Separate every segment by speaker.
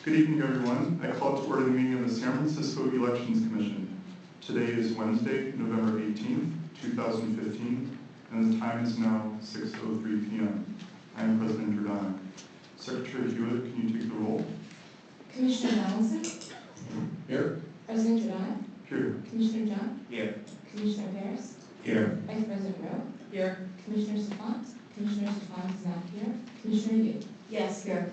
Speaker 1: Good evening, everyone. I call to order the meeting of the San Francisco Elections Commission. Today is Wednesday, November 18th, 2015, and the time is now 6:03 p.m. I am President Giordano. Secretary Hewitt, can you take the roll?
Speaker 2: Commissioner Donaldson?
Speaker 1: Here.
Speaker 2: President Giordano?
Speaker 1: Here.
Speaker 2: Commissioner John?
Speaker 1: Here.
Speaker 2: Commissioner Paris?
Speaker 1: Here.
Speaker 2: Vice President Rowe?
Speaker 3: Here.
Speaker 2: Commissioner Safant? Commissioner Safant is not here. Commissioner Yu?
Speaker 3: Yes, here.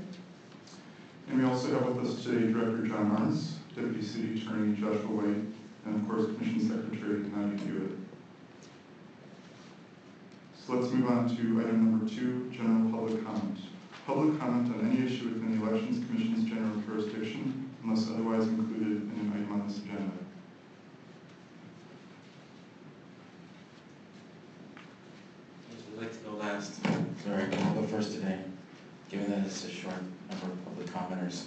Speaker 1: And we also have with us today Director John Arns, Deputy City Attorney Joshua White, and of course Commission Secretary Nadia Hewitt. So let's move on to item number 2, general public comment. Public comment on any issue within the Elections Commission's general jurisdiction, unless otherwise included in an item on this agenda.
Speaker 4: I'd like to go last. Sorry, I'll go first today, given that it's a short number of public commenters.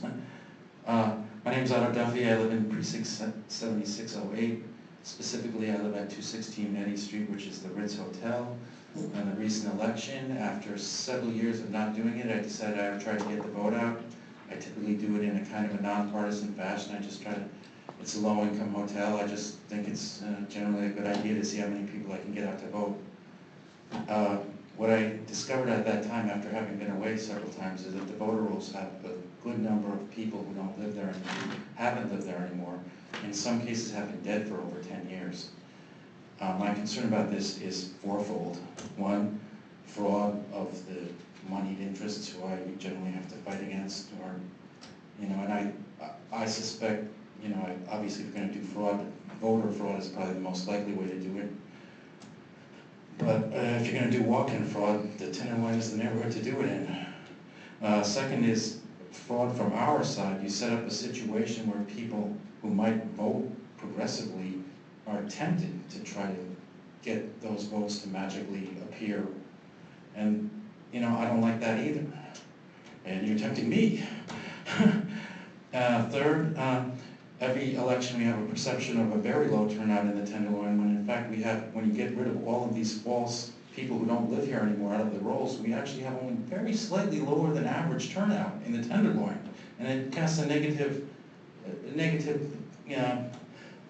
Speaker 4: My name is Otto Duffy. I live in Precinct 7608. Specifically, I live at 216 Eddy Street, which is the Ritz Hotel. In the recent election, after several years of not doing it, I decided I would try to get the vote out. I typically do it in a kind of a nonpartisan fashion. I just try to, it's a low-income hotel. I just think it's generally a good idea to see how many people I can get out to vote. What I discovered at that time, after having been away several times, is that the voter rolls have a good number of people who don't live there anymore, haven't lived there anymore. In some cases have been dead for over 10 years. My concern about this is fourfold. One, fraud of the moneyed interests who I generally have to fight against, or, and I suspect, obviously if we're going to do fraud, voter fraud is probably the most likely way to do it. But if you're going to do walk-in fraud, the Tenderloin is the neighborhood to do it in. Second is fraud from our side. You set up a situation where people who might vote progressively are tempted to try to get those votes to magically appear. And, I don't like that either. And you're tempting me. Third, every election we have a perception of a very low turnout in the Tenderloin, when in fact when you get rid of all of these false people who don't live here anymore out of the rolls, we actually have only very slightly lower than average turnout in the Tenderloin. And it casts a negative,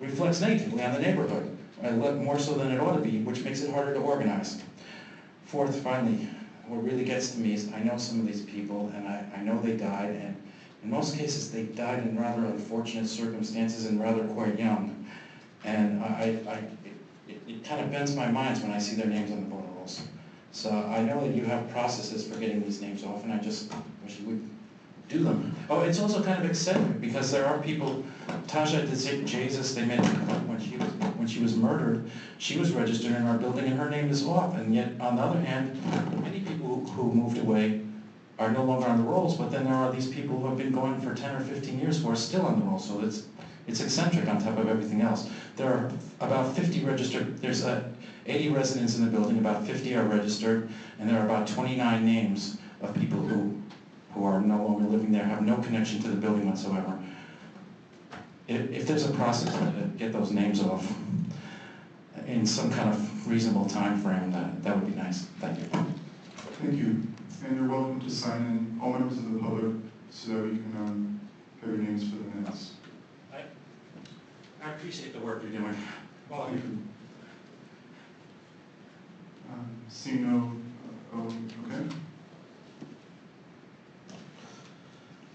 Speaker 4: reflects negatively on the neighborhood, more so than it ought to be, which makes it harder to organize. Fourth, finally, what really gets to me is I know some of these people, and I know they died, and in most cases they died in rather unfortunate circumstances and rather quite young. And it kind of bends my mind when I see their names on the voter rolls. So I know that you have processes for getting these names off, and I just wish you would do them. Oh, it's also kind of eccentric because there are people, Tasha Jesus, they mentioned when she was murdered, she was registered in our building and her name is off. And yet, on the other hand, many people who moved away are no longer on the rolls, but then there are these people who have been going for 10 or 15 years who are still on the rolls. So it's eccentric on top of everything else. There are about 50 registered, there's 80 residents in the building, about 50 are registered, and there are about 29 names of people who are no longer living there, have no connection to the building whatsoever. If there's a process to get those names off in some kind of reasonable time frame, that would be nice. Thank you.
Speaker 1: Thank you. And you're welcome to sign in, all members of the public, so that we can have your names for the minutes.
Speaker 4: I appreciate the work you're doing. Well,
Speaker 1: Thank you. Seeing no, okay.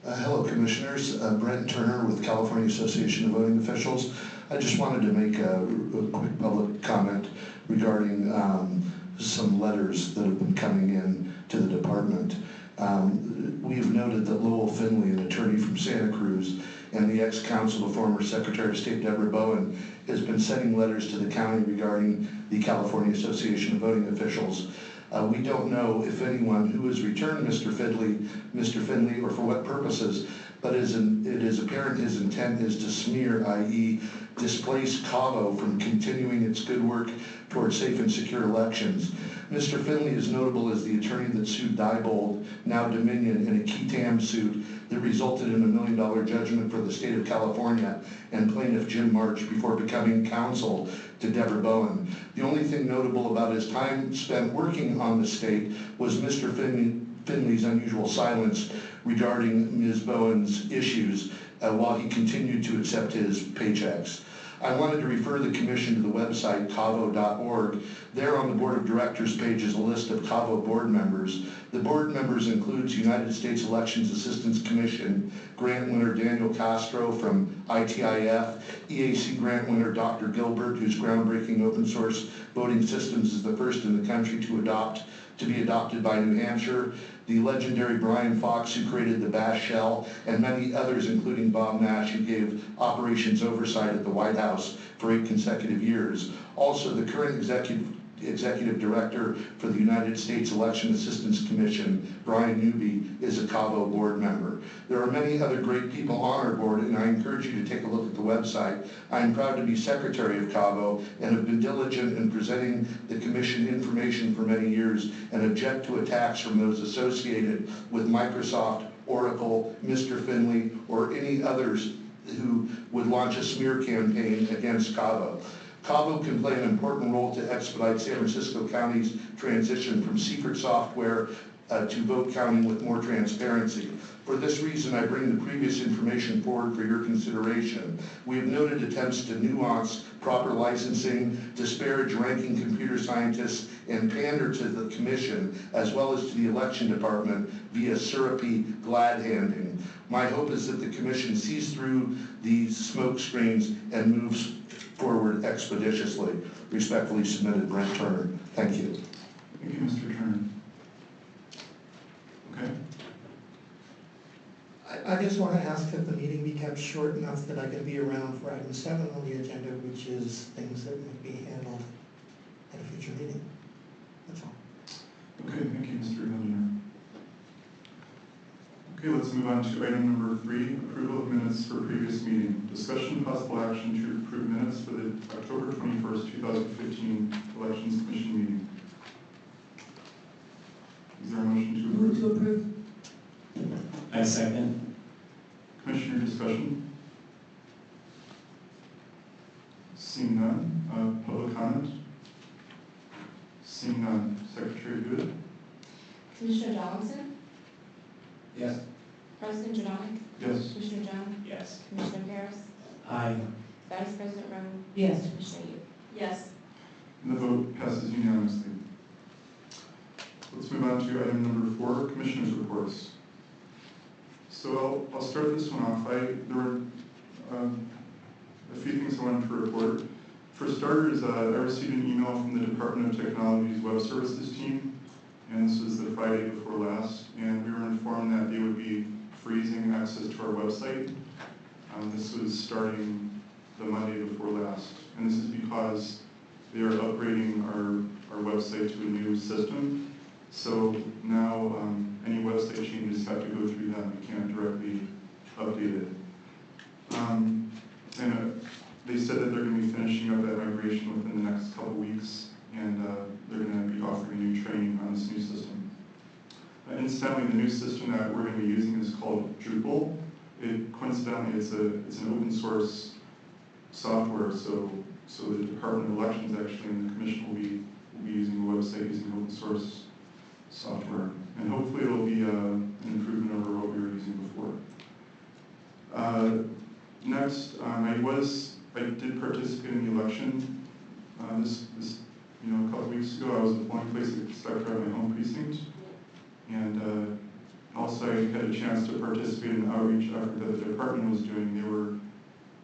Speaker 5: Hello, Commissioners. Brent Turner with California Association of Voting Officials. I just wanted to make a quick public comment regarding some letters that have been coming in to the department. We've noted that Lowell Finley, an attorney from Santa Cruz, and the ex-counsel, the former Secretary of State Deborah Bowen, has been sending letters to the county regarding the California Association of Voting Officials. We don't know if anyone who has returned Mr. Finley, or for what purposes, but it is apparent his intent is to smear, i.e. displace Cabo from continuing its good work towards safe and secure elections. Mr. Finley is notable as the attorney that sued Diebold, now Dominion, in a key TAM suit that resulted in $1 million judgment for the state of California and plaintiff Jim March before becoming counsel to Deborah Bowen. The only thing notable about his time spent working on the state was Mr. Finley's unusual silence regarding Ms. Bowen's issues while he continued to accept his paychecks. I wanted to refer the commission to the website cavo.org. There on the Board of Directors page is a list of CAVO board members. The board members includes United States Elections Assistance Commission grant winner Daniel Castro from ITIF, EAC grant winner Dr. Gilbert, whose groundbreaking open source voting systems is the first in the country to be adopted by New Hampshire, the legendary Brian Fox, who created the Bash Shell, and many others, including Bob Nash, who gave operations oversight at the White House for 8 consecutive years. Also, the current executive director for the United States Election Assistance Commission, Brian Newby, is a CAVO board member. There are many other great people on our board, and I encourage you to take a look at the website. I am proud to be secretary of CAVO and have been diligent in presenting the commission information for many years and object to attacks from those associated with Microsoft, Oracle, Mr. Finley, or any others who would launch a smear campaign against CAVO. CAVO can play an important role to expedite San Francisco County's transition from secret software to vote counting with more transparency. For this reason, I bring the previous information forward for your consideration. We have noted attempts to nuance proper licensing, disparage ranking computer scientists, and pander to the commission, as well as to the election department via syrupy glad-handing. My hope is that the commission sees through these smoke screens and moves forward expeditiously. Respectfully submitted, Brent Turner. Thank you.
Speaker 1: Thank you, Mr. Turner. Okay.
Speaker 3: I just want to ask that the meeting be kept short enough that I can be around for item 7 on the agenda, which is things that might be handled at a future meeting. That's all.
Speaker 1: Okay, thank you, Mr. Lindner. Okay, let's move on to item number 3, approval of minutes for previous meeting. Discussion and possible action to approve minutes for the October 21st, 2015 Elections Commission meeting. Is there a motion to approve?
Speaker 2: Move to approve.
Speaker 6: I second.
Speaker 1: Commissioner discussion? Seeing none. Public comment? Seeing none. Secretary Good?
Speaker 2: Commissioner Donaldson?
Speaker 6: Yes.
Speaker 2: President Janonik?
Speaker 1: Yes.
Speaker 2: Commissioner John?
Speaker 6: Yes.
Speaker 2: Commissioner Paris?
Speaker 6: Aye.
Speaker 2: Vice President Rowe?
Speaker 7: Yes.
Speaker 2: Commissioner Yu? Yes.
Speaker 1: And the vote passes unanimously. Let's move on to item number 4, Commissioners' reports. So I'll start this one off. There were a few things I wanted to report. For starters, I received an email from the Department of Technology's Web Services team, and this was the Friday before last, and we were informed that they would be freezing access to our website. This was starting the Monday before last, and this is because they are upgrading our website to a new system. So now any website changes have to go through them. You can't directly update it. And they said that they're going to be finishing up that migration within the next couple weeks, and they're going to be offering new training on this new system. Incidentally, the new system that we're going to be using is called Drupal. Coincidentally, it's an open source software, so the Department of Elections actually and the Commission will be using the website using open source software, and hopefully it'll be an improvement over what we were using before. Next, I did participate in the election. A couple weeks ago, I was the polling place inspector at my home precinct, and also I had a chance to participate in the outreach effort that the department was doing. They were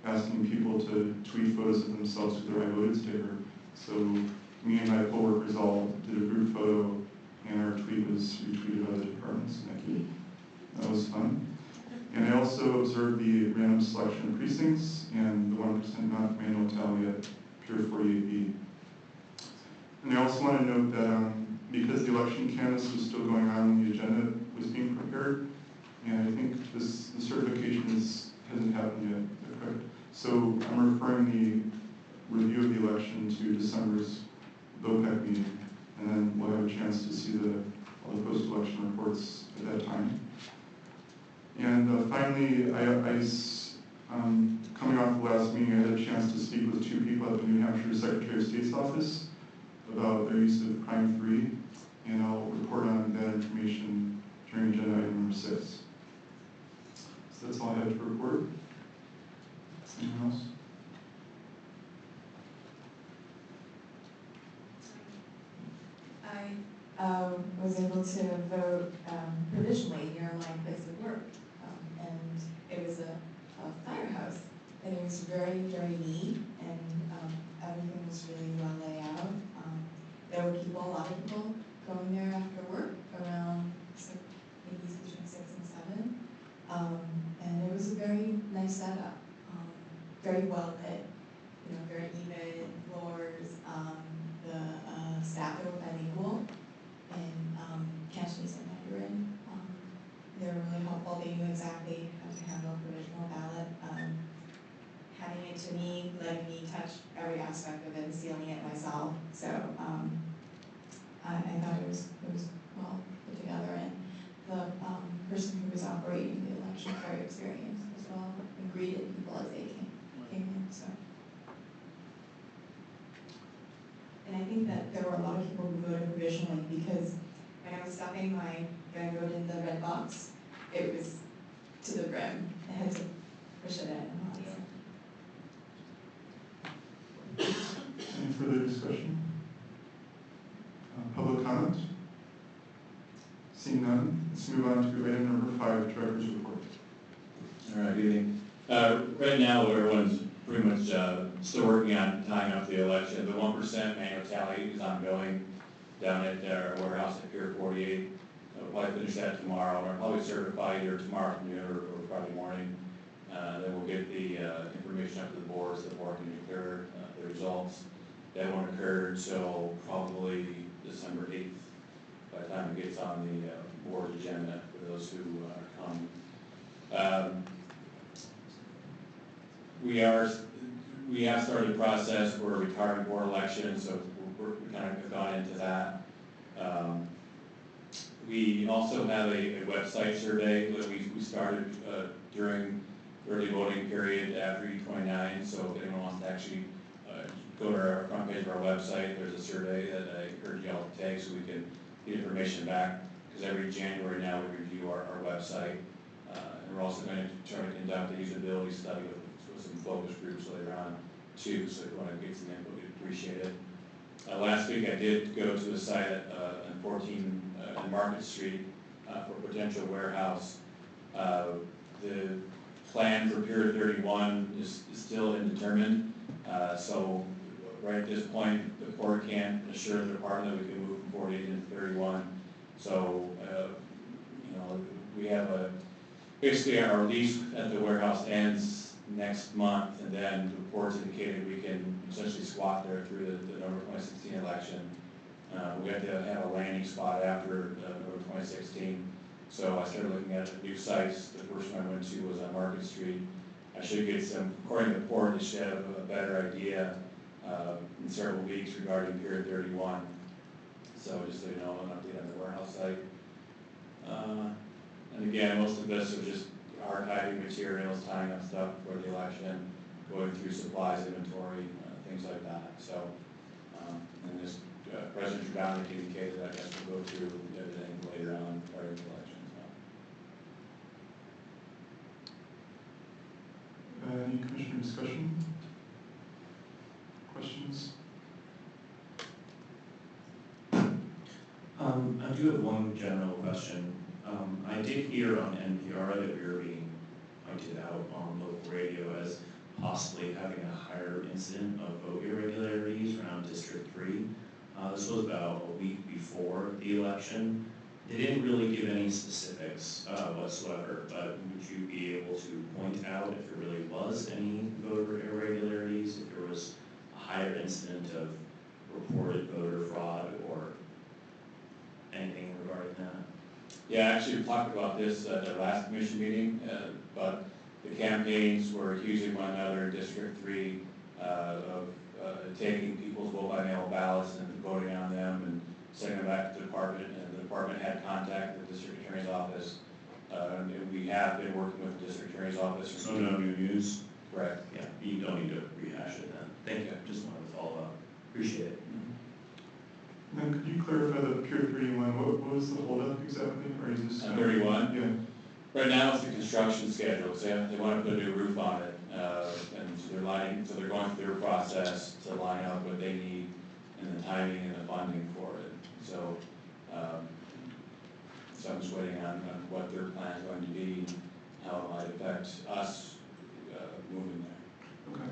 Speaker 1: asking people to tweet photos of themselves with their I voted sticker. So me and my coworkers all did a group photo, and our tweet was retweeted by the department, so thank you. That was fun. And I also observed the random selection of precincts and the 1% manual tally at Pier 48B. And I also want to note that because the election canvass was still going on when the agenda was being prepared, and I think the certification hasn't happened yet, is that correct? So I'm referring the review of the election to December's VOPEC meeting, and then we'll have a chance to see all the post-election reports at that time. And finally, coming off the last meeting, I had a chance to speak with 2 people at the New Hampshire Secretary of State's office about their use of Prime 3, and I'll report on that information during agenda item number 6. That's all I have to report. Anyone else?
Speaker 2: I was able to vote provisionally near my place of work. And it was a firehouse. And it was very, very neat, and everything was really well laid out. There were people, a lot of people going there after work around maybe between 6 and 7. And it was a very nice setup, very well lit, very even floors. The staff there were bilingual in Cantonese and Mandarin. They were really helpful. They knew exactly how to handle a provisional ballot. Handing it to me, letting me touch every aspect of it, and sealing it myself. So I thought it was well put together, and the person who was operating the election was very experienced as well, and greeted people as they came in. So, and I think that there were a lot of people who voted provisionally because when I was stuffing my vote in the red box, it was to the brim. I had to push it in.
Speaker 1: Any further discussion? Public comment? Seeing none, let's move on to item number 5, Director's Report.
Speaker 6: All right, good evening. Right now, everyone's pretty much still working on tying up the election. The 1% manual tally is ongoing down at our warehouse at Pier 48. We'll probably finish that tomorrow. We'll probably certify either tomorrow afternoon or Friday morning. Then we'll get the information up to the board so the board can declare the results. That won't occur until probably December 8th, by the time it gets on the board agenda for those who are coming. We have started the process for a retirement board election, so we kind of gone into that. We also have a website survey that we started during the early voting period after E29, so if anyone wants to actually go to our front page of our website, there's a survey that I encourage y'all to take so we can get information back, because every January now we review our website. And we're also going to try to conduct a usability study with some focus groups later on too, so if you want to get some input, we'd appreciate it. Last week I did go to the site on 14 Market Street for a potential warehouse. The plan for Pier 31 is still indeterminate. So right at this point, the court can't assure the department that we can move from 48 into 31. So, we have basically our lease at the warehouse ends next month, and then the reports indicated we can essentially swap there through the November 2016 election. We have to have a landing spot after November 2016. So I started looking at new sites. The first one I went to was on Market Street. I should get some, according to the port, I should have a better idea in several weeks regarding Pier 31. So just so you know, an update on the warehouse site. And again, most of this are just archiving materials, tying up stuff for the election, going through supplies, inventory, things like that. So, and this President Giordano indicated I guess we'll go through everything later on prior to the election.
Speaker 1: Any commissioner discussion? Questions?
Speaker 7: I do have one general question. I did hear on NPR that we were being pointed out on local radio as possibly having a higher incident of vote irregularities around District 3. This was about a week before the election. They didn't really give any specifics whatsoever, but would you be able to point out if there really was any voter irregularities, if there was a higher incident of reported voter fraud or anything regarding that?
Speaker 6: Yeah, actually we talked about this at our last commission meeting, but the campaigns were accusing one another in District 3 of taking people's vote by mail ballots and voting on them and sending them back to the department, and the department had contact with the district attorney's office. And we have been working with the district attorney's office.
Speaker 7: So no new news?
Speaker 6: Correct.
Speaker 7: Yeah, you don't need to rehash it then. Thank you, just wanted to follow up. Appreciate it.
Speaker 1: And then could you clarify the Pier 31, what was the holdup exactly? Or is this?
Speaker 6: 31?
Speaker 1: Yeah.
Speaker 6: Right now, it's the construction schedule, so they want to put a new roof on it, and so they're going through their process to line up what they need and the timing and the funding for it. So, so I'm just waiting on what their plan is going to be, how it might affect us moving there.
Speaker 1: Okay,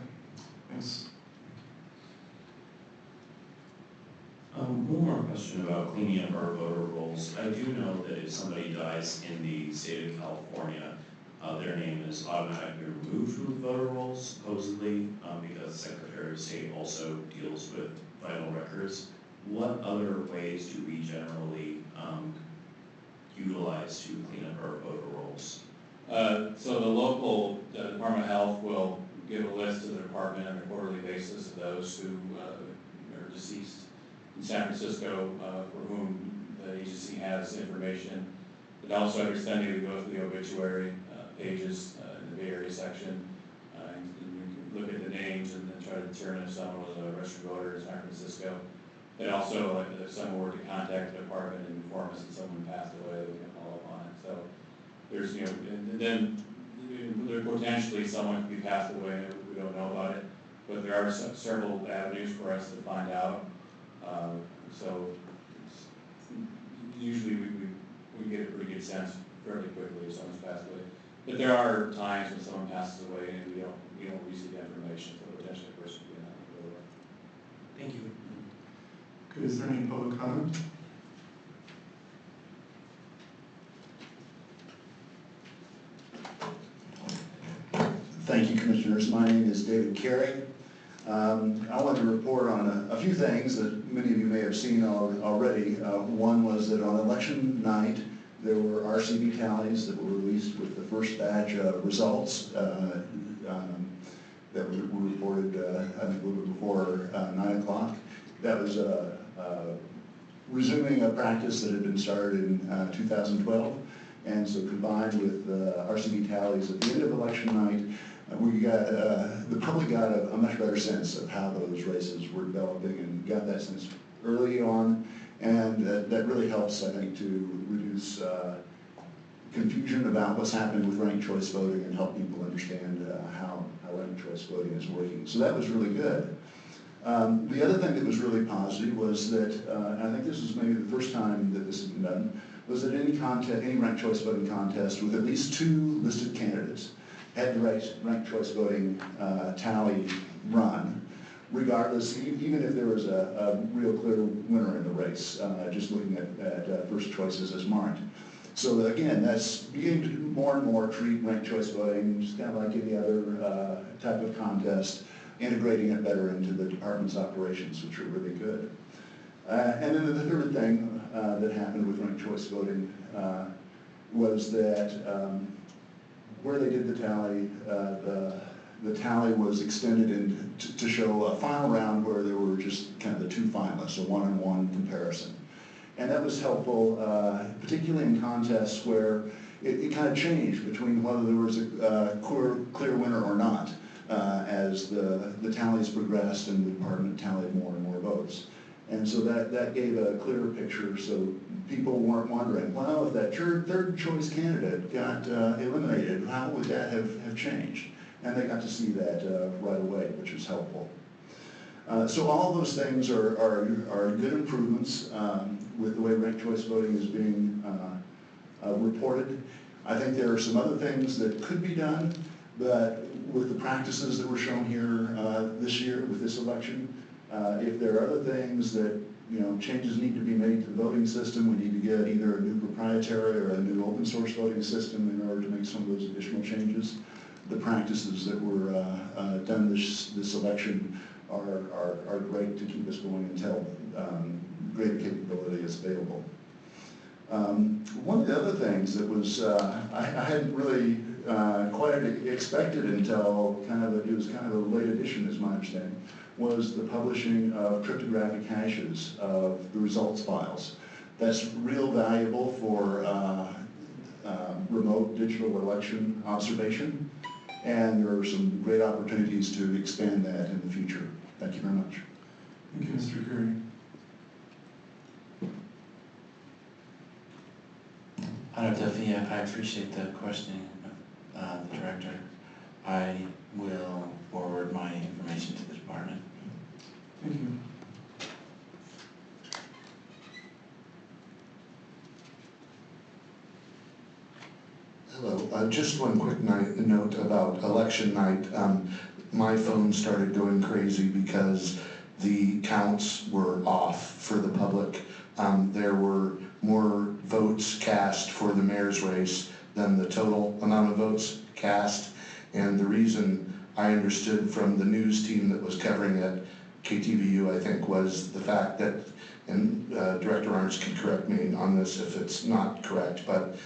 Speaker 1: thanks.
Speaker 7: One more question about cleaning up our voter rolls. I do know that if somebody dies in the state of California, their name is automatically removed from the voter rolls, supposedly, because the Secretary of State also deals with vital records. What other ways do we generally utilize to clean up our voter rolls?
Speaker 6: So the local Department of Health will give a list to the department on a quarterly basis of those who are deceased in San Francisco, for whom the agency has information. But also every Sunday we go through the obituary pages in the Bay Area section, and we look at the names and then try to determine if someone was a registered voter in San Francisco. And also, like, if someone were to contact the department and inform us that someone passed away, we can follow up on it. So there's, you know, and then there potentially someone could be passed away and we don't know about it, but there are several avenues for us to find out. So usually we get a pretty good sense fairly quickly if someone's passed away. But there are times when someone passes away and we don't receive the information, so potentially a person could be not go away.
Speaker 7: Thank you.
Speaker 1: Okay, is there any public comment?
Speaker 8: Thank you, Commissioners. My name is David Carey. I want to report on a few things that many of you may have seen already. One was that on election night, there were RCV tallies that were released with the first batch of results that were reported, I think, a little bit before 9 o'clock. That was resuming a practice that had been started in 2012. And so combined with RCV tallies at the end of election night, we got, the public got a much better sense of how those races were developing and got that sense early on. And that really helps, I think, to reduce confusion about what's happening with ranked choice voting and help people understand how ranked choice voting is working. So that was really good. The other thing that was really positive was that, and I think this is maybe the first time that this has been done, was that any ranked choice voting contest with at least 2 listed candidates had the ranked choice voting tally run, regardless, even if there was a real clear winner in the race, just looking at first choices as marked. So again, that's beginning to more and more treat ranked choice voting just kind of like any other type of contest, integrating it better into the department's operations, which are really good. And then the third thing that happened with ranked choice voting was that where they did the tally, the tally was extended to show a final round where there were just kind of the 2 finalists, a 1-on-1 comparison. And that was helpful, particularly in contests where it kind of changed between whether there was a clear winner or not as the tallies progressed and the department tallied more and more votes. And so that gave a clearer picture, so people weren't wondering, well, if that third choice candidate got eliminated, how would that have changed? And they got to see that right away, which was helpful. So all those things are good improvements with the way ranked choice voting is being reported. I think there are some other things that could be done, but with the practices that were shown here this year with this election, if there are other things that, you know, changes need to be made to the voting system, we need to get either a new proprietary or a new open source voting system in order to make some of those additional changes. The practices that were done this election are great to keep us going until greater capability is available. One of the other things that was, I hadn't really quite expected until it was kind of a late addition, is my understanding, was the publishing of cryptographic hashes of the results files. That's real valuable for remote digital election observation, and there are some great opportunities to expand that in the future. Thank you very much.
Speaker 1: Thank you, Mr. Curry.
Speaker 4: I Duffy, I appreciate the questioning of the director. I will forward my information to the department.
Speaker 1: Thank you.
Speaker 5: Hello, just one quick note about election night. My phone started going crazy because the counts were off for the public. There were more votes cast for the mayor's race than the total amount of votes cast. And the reason I understood from the news team that was covering it, KTVU I think, was the fact that, and Director Arns can correct me on this if it's not correct, but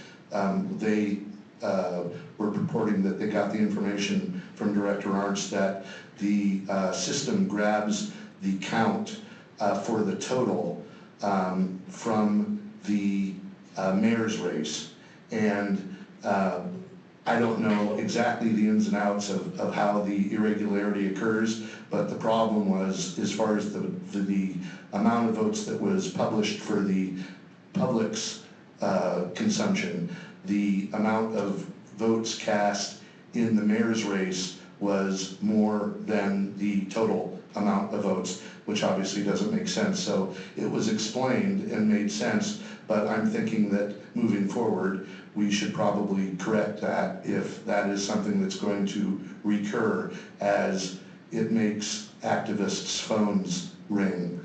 Speaker 5: they were purporting that they got the information from Director Arns that the system grabs the count for the total from the mayor's race. And I don't know exactly the ins and outs of how the irregularity occurs, but the problem was, as far as the amount of votes that was published for the public's consumption, the amount of votes cast in the mayor's race was more than the total amount of votes, which obviously doesn't make sense. So it was explained and made sense, but I'm thinking that moving forward, we should probably correct that if that is something that's going to recur, as it makes activists' phones ring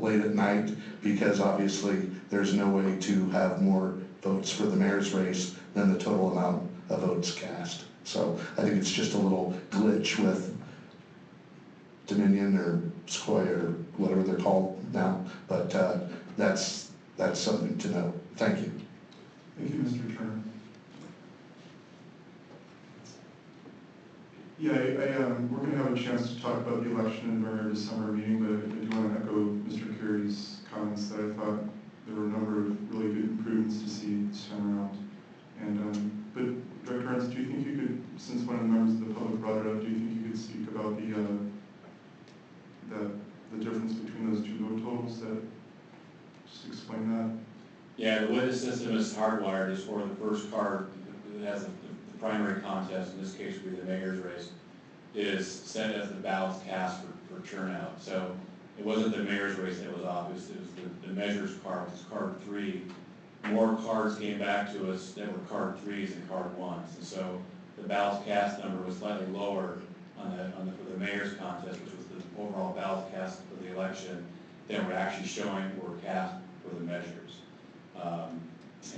Speaker 5: late at night, because obviously there's no way to have more votes for the mayor's race than the total amount of votes cast. So I think it's just a little glitch with Dominion or Sequoia or whatever they're called now, but that's something to know. Thank you.
Speaker 1: Thank you, Mr. Turner. Yeah, we're going to have a chance to talk about the election during our December meeting, but I do want to echo Mr. Carey's comments that I thought there were a number of really good improvements to see this time around. And but Director Arns, do you think you could, since one of the members of the public brought it up, do you think you could speak about the difference between those two vote totals? That just explain that.
Speaker 6: Yeah, the way the system is hardwired is for the first card that has the primary contest, in this case would be the mayor's race, is set as the ballots cast for turnout. So it wasn't the mayor's race that was obvious, it was the measures card, which is card 3. More cards came back to us that were card 3s than card 1s. And so the ballots cast number was slightly lower for the mayor's contest, which was the overall ballots cast for the election, than we're actually showing were cast for the measures.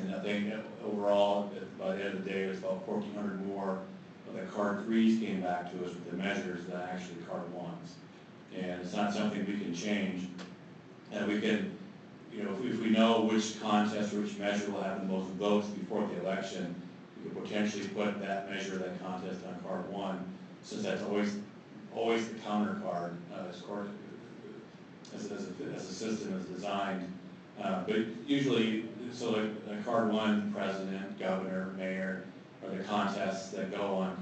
Speaker 6: And I think that overall, by the end of the day, it was about 1,400 more of the card 3s came back to us with the measures than actually card 1s. And it's not something we can change. And we can, you know, if we know which contest or which measure will have the most votes before the election, we could potentially put that measure, that contest on card 1, since that's always the counter card, as a system is designed. But usually, so like card 1, president, governor, mayor, are the contests that go on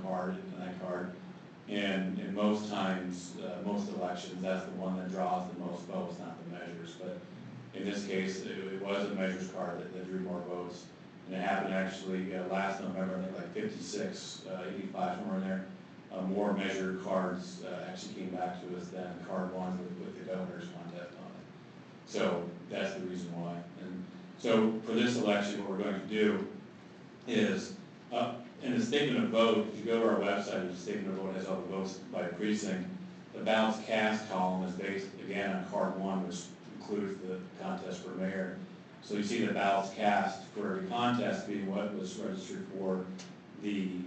Speaker 6: that card. And most times, most elections, that's the one that draws the most votes, not the measures. But in this case, it was a measures card that drew more votes. And it happened actually last November, I think like 56, 85, somewhere in there. More measured cards actually came back to us than card 1 with the governor's contest on it. So that's the reason why. And so for this election, what we're going to do is, in the statement of vote, if you go to our website, the statement of vote has all the votes by precinct. The ballots cast column is based, again, on card 1, which includes the contest for mayor. So you see the ballots cast for the contest being what was registered for the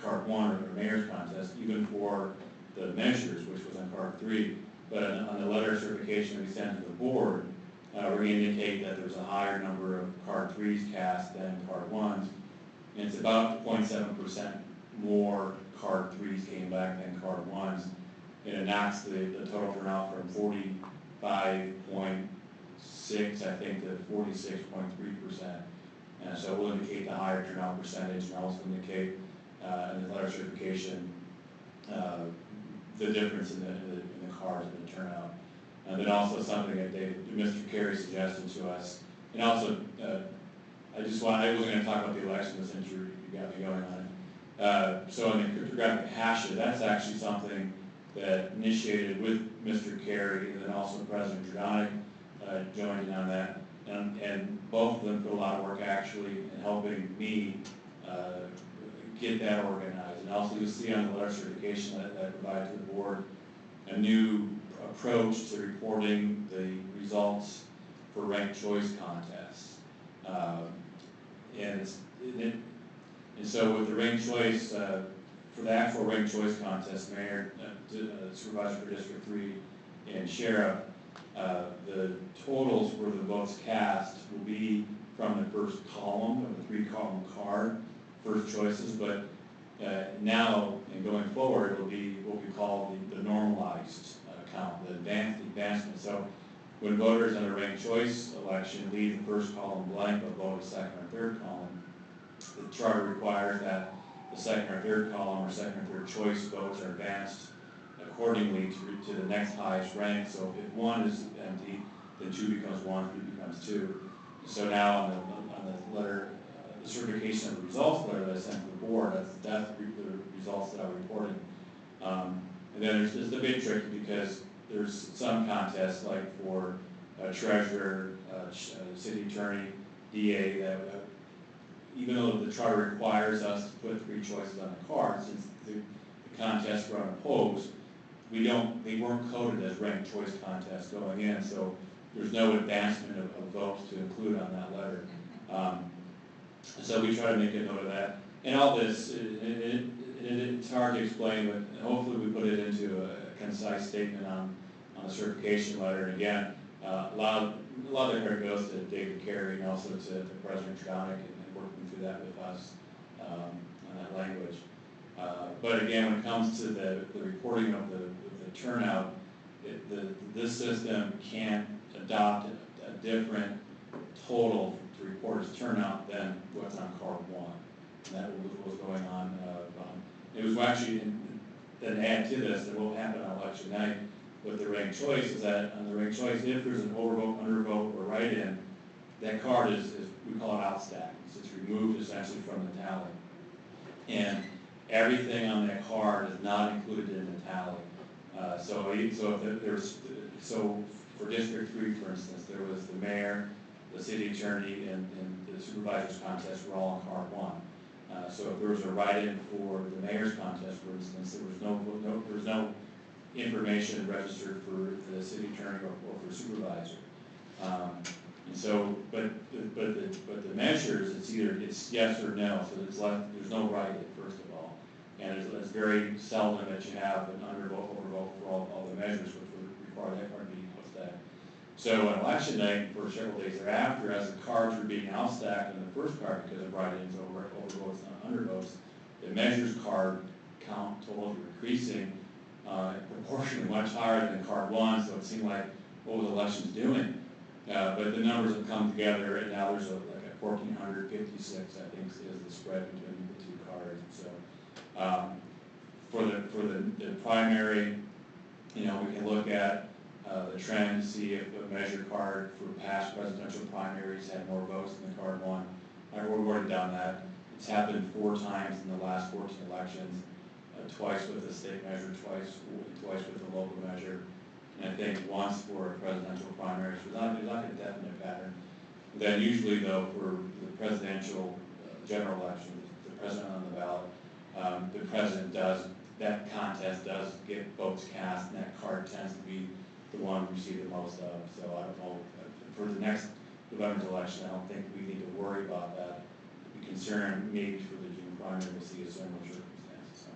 Speaker 6: card 1 or mayor's contest, even for the measures, which was on card 3. But on the letter of certification we sent to the board, we're going to indicate that there's a higher number of card 3s cast than card 1s. And it's about 0.7% more card 3s came back than card 1s. And it knocks the total turnout from 45.6, I think, to 46.3%. So we'll indicate the higher turnout percentage, and also indicate in the letter of certification the difference in the cards and the turnout. And then also something that Mr. Carey suggested to us, and also I wasn't gonna talk about the election, but since you got me going on it. So in the cryptographic hashes, that's actually something that initiated with Mr. Carey, and then also President Dragonic joined in on that. And both of them put a lot of work actually in helping me get that organized. And also you'll see on the letter certification that I provide to the board a new approach to reporting the results for ranked choice contests. And so with the ranked choice, for the actual ranked choice contest, Mayor, Supervisor for District 3, and Sheriff, the totals for the votes cast will be from the first column of the 3-column card, first choices, but now and going forward, it'll be what we call the normalized count, the advancement. So when voters in a ranked choice election leave the first column blank but vote a second or third column, the charter requires that the second or third column or second or third choice votes are advanced accordingly to the next highest rank. So if 1 is empty, then 2 becomes 1, 3 becomes 2. So now on the letter, the certification of the results letter that I sent to the board, that's the results that I'm reporting. And then there's the big trick, because there's some contests like for treasurer, city attorney, DA, that even though the charter requires us to put 3 choices on the card, since the contests were unopposed, they weren't coded as ranked choice contests going in, so there's no advancement of votes to include on that letter. So we try to make a note of that. And all this, it's hard to explain, but hopefully we put it into a concise statement on the certification letter. And again, a lot of the credit goes to David Carey and also to President Dragonic and working through that with us on that language. But again, when it comes to the reporting of the turnout, this system can't adopt a different total to report as turnout than what's on card 1. And that was what was going on. It was actually, then add to this, that will happen on election night with the ranked choice, is that on the ranked choice, if there's an overvote, undervote, or write-in, that card is we call it outstacked. It's removed essentially from the tally. And everything on that card is not included in the tally. So for District 3, for instance, there was the mayor, the city attorney, and the supervisor's contest were all on card 1. So if there was a write-in for the mayor's contest, for instance, there was no information registered for the city attorney or for supervisor. And so, but the measures, it's yes or no, so there's no write-in, first of all. And it's very seldom that you have an undervote, overvote for all the measures, which would require that card to be outstacked. So on election night, for several days thereafter, as the cards were being outstacked on the first card because of write-ins, overvotes, and undervotes, the measures card count totals were increasing proportionally much higher than card 1, so it seemed like, what was elections doing? But the numbers have come together, and now there's like a 1,456, I think, is the spread between the 2 cards. So for the primary, we can look at the trend to see if a measure card for past presidential primaries had more votes than the card 1. We've already done that. It's happened 4 times in the last 14 elections, twice with the state measure, twice with the local measure, and I think once for presidential primaries. There's not a definite pattern. Then usually, though, for the presidential general election, the president on the ballot, the president that contest does get votes cast, and that card tends to be the one we see the most of. So I don't know, for the next November's election, I don't think we need to worry about that. Be concerned maybe for the June primary, we'll see a similar circumstance. So.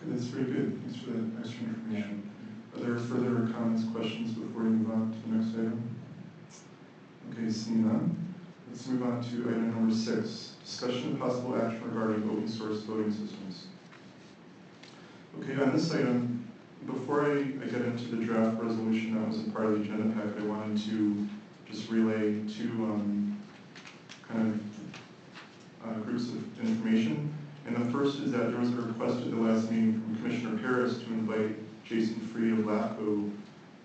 Speaker 1: Okay, that's very good. Thanks for that extra information. Are there further comments, questions before we move on to the next item? Okay, seeing none. Let's move on to item number 6, discussion of possible action regarding open source voting systems. Okay, on this item, before I get into the draft resolution that was a part of the agenda pack, I wanted to just relay 2 kind of groups of information. And the first is that there was a request at the last meeting from Commissioner Paris to invite Jason Freed of LAFCO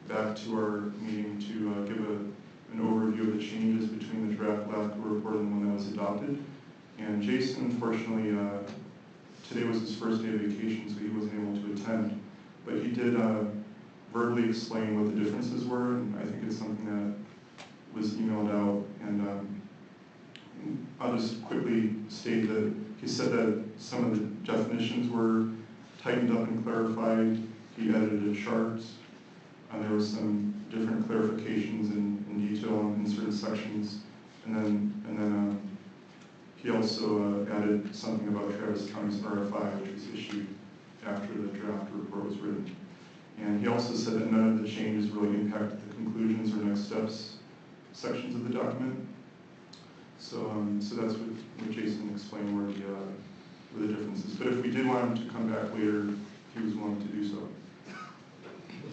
Speaker 1: back to our meeting to give an an overview of the changes between the draft LAFCO report and the one that was adopted. And Jason, unfortunately, today was his first day of vacation, so he wasn't able to attend. But he did verbally explain what the differences were, and I think it's something that was emailed out. And I'll just quickly state that he said that some of the definitions were tightened up and clarified. He edited a chart. There were some different clarifications in detail in certain sections. And then he also added something about Travis County's RFI, which was issued after the draft report was written. And he also said that none of the changes really impacted the conclusions or next steps sections of the document. So that's what Jason explained were the differences. But if we did want him to come back later, he was willing to do so.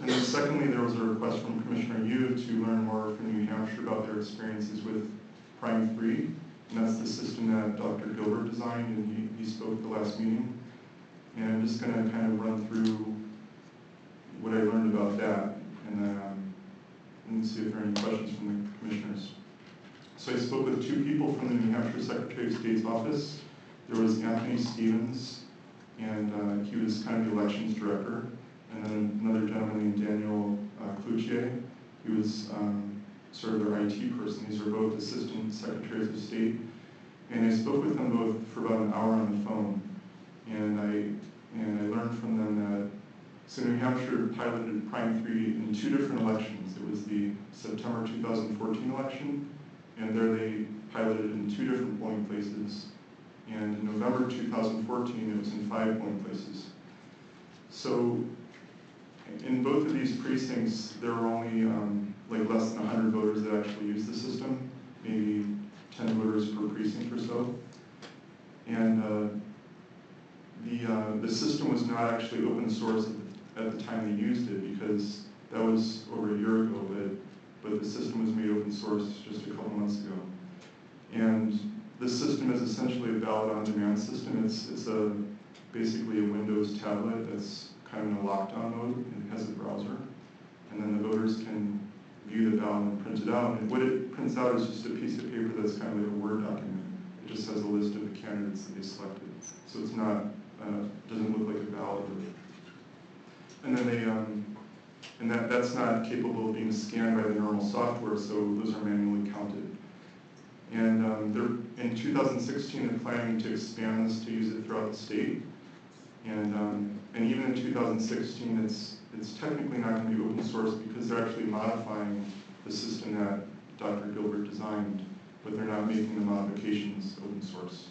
Speaker 1: And then secondly, there was a request from Commissioner Yu to learn more from New Hampshire about their experiences with Prime 3. And that's the system that Dr. Gilbert designed, and he spoke at the last meeting. And I'm just going to kind of run through what I learned about that, and see if there are any questions from the commissioners. So I spoke with two people from the New Hampshire Secretary of State's office. There was Anthony Stevens, and he was kind of the elections director, and then another gentleman named Daniel Cloutier. He was sort of their IT person. These are both assistant secretaries of state. And I spoke with them both for about an hour on the phone. And I learned from them that, so New Hampshire piloted Prime 3 in two different elections. It was the September 2014 election, and there they piloted in two different polling places. And in November 2014, it was in 5 polling places. So in both of these precincts, there were only like less than 100 voters that actually used the system, maybe 10 voters per precinct or so. And the system was not actually open source at the time they used it, because that was over a year ago, but the system was made open source just a couple months ago. And the system is essentially a ballot on demand system. It's basically a Windows tablet that's kind of in a lockdown mode. It has a browser, and then the voters can view the ballot and print it out. And what it prints out is just a piece of paper that's kind of like a Word document. It just has a list of the candidates that they selected. So it's not, doesn't look like a ballot. And then that's not capable of being scanned by the normal software, so those are manually counted. And in 2016, they're planning to expand this to use it throughout the state. And even in 2016, it's technically not going to be open source, because they're actually modifying the system that Dr. Gilbert designed, but they're not making the modifications open source.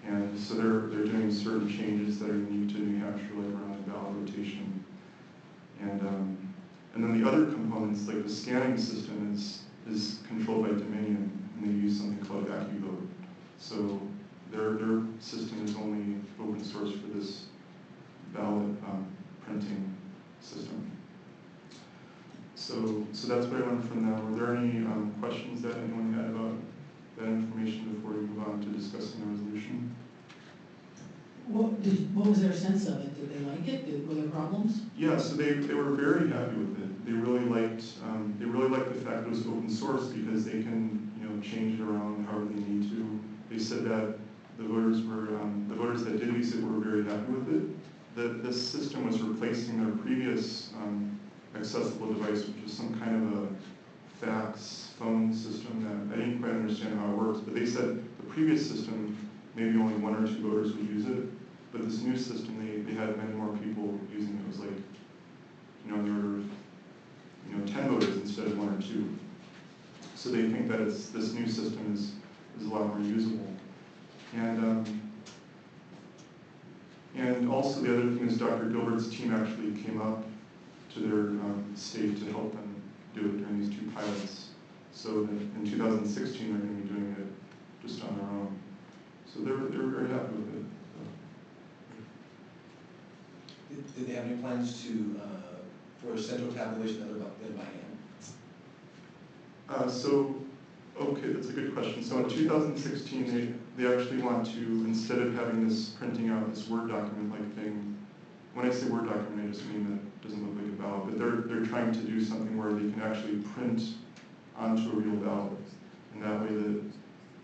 Speaker 1: And so they're doing certain changes that are unique to New Hampshire, like around ballot rotation. And then the other components, like the scanning system, is controlled by Dominion, and they use something called AccuVote. So their system is only open source for this ballot printing system. So that's what I learned from them. Were there any questions that anyone had about that information before we move on to discussing the resolution?
Speaker 9: What was their sense of it? Did they like it? Were there problems?
Speaker 1: Yeah, so they were very happy with it. They really liked the fact it was open source, because they can change it around however they need to. They said that the voters that did use it were very happy with it. This system was replacing their previous accessible device, which was some kind of a fax phone system that I didn't quite understand how it works. But they said the previous system, maybe only 1 or 2 voters would use it. But this new system, they had many more people using it. It was like, there were 10 voters instead of 1 or 2. So they think that this new system is a lot more usable. And also the other thing is Dr. Gilbert's team actually came up to their state to help them do it during these 2 pilots. So in 2016, they're going to be doing it just on their own. So they were very happy with it.
Speaker 10: Did they have any plans for central tabulation other than by hand?
Speaker 1: Okay, that's a good question. So in 2016, they actually want to, instead of having this printing out this Word document-like thing, when I say Word document, I just mean that it doesn't look like a ballot, but they're trying to do something where they can actually print onto a real ballot. And that way that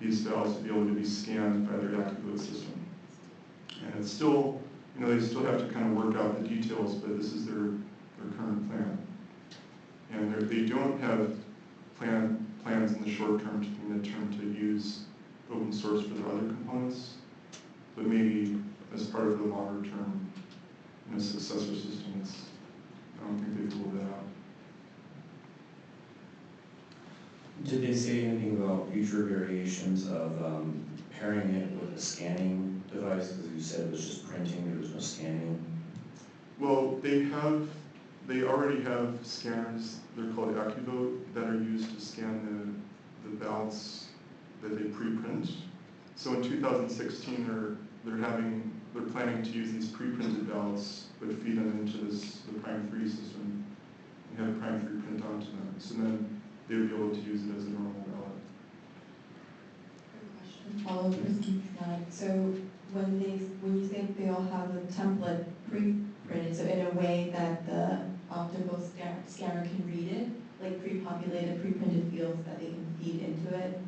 Speaker 1: these ballots will be able to be scanned by their AccuVote system. And it's still, they still have to kind of work out the details, but this is their current plan. And they don't have plans in the short term to the midterm to use open source for their other components, but maybe as part of the longer term successor system. I don't think they've ruled that out.
Speaker 7: Did they say anything about future variations of pairing it with a scanning device? Because you said it was just printing, there was no scanning.
Speaker 1: Well, they already have scanners, they're called AccuVote, that are used to scan the ballots that they pre-print. So in 2016, they're planning to use these pre-printed ballots, but feed them into the Prime 3 system and have Prime 3 print onto them. So then they would be able to use it as a normal ballot.
Speaker 2: Follow-up question. So when you say they'll have the template pre-printed, so in a way that the optical scanner can read it, like pre-populated, pre-printed fields that they can feed into it?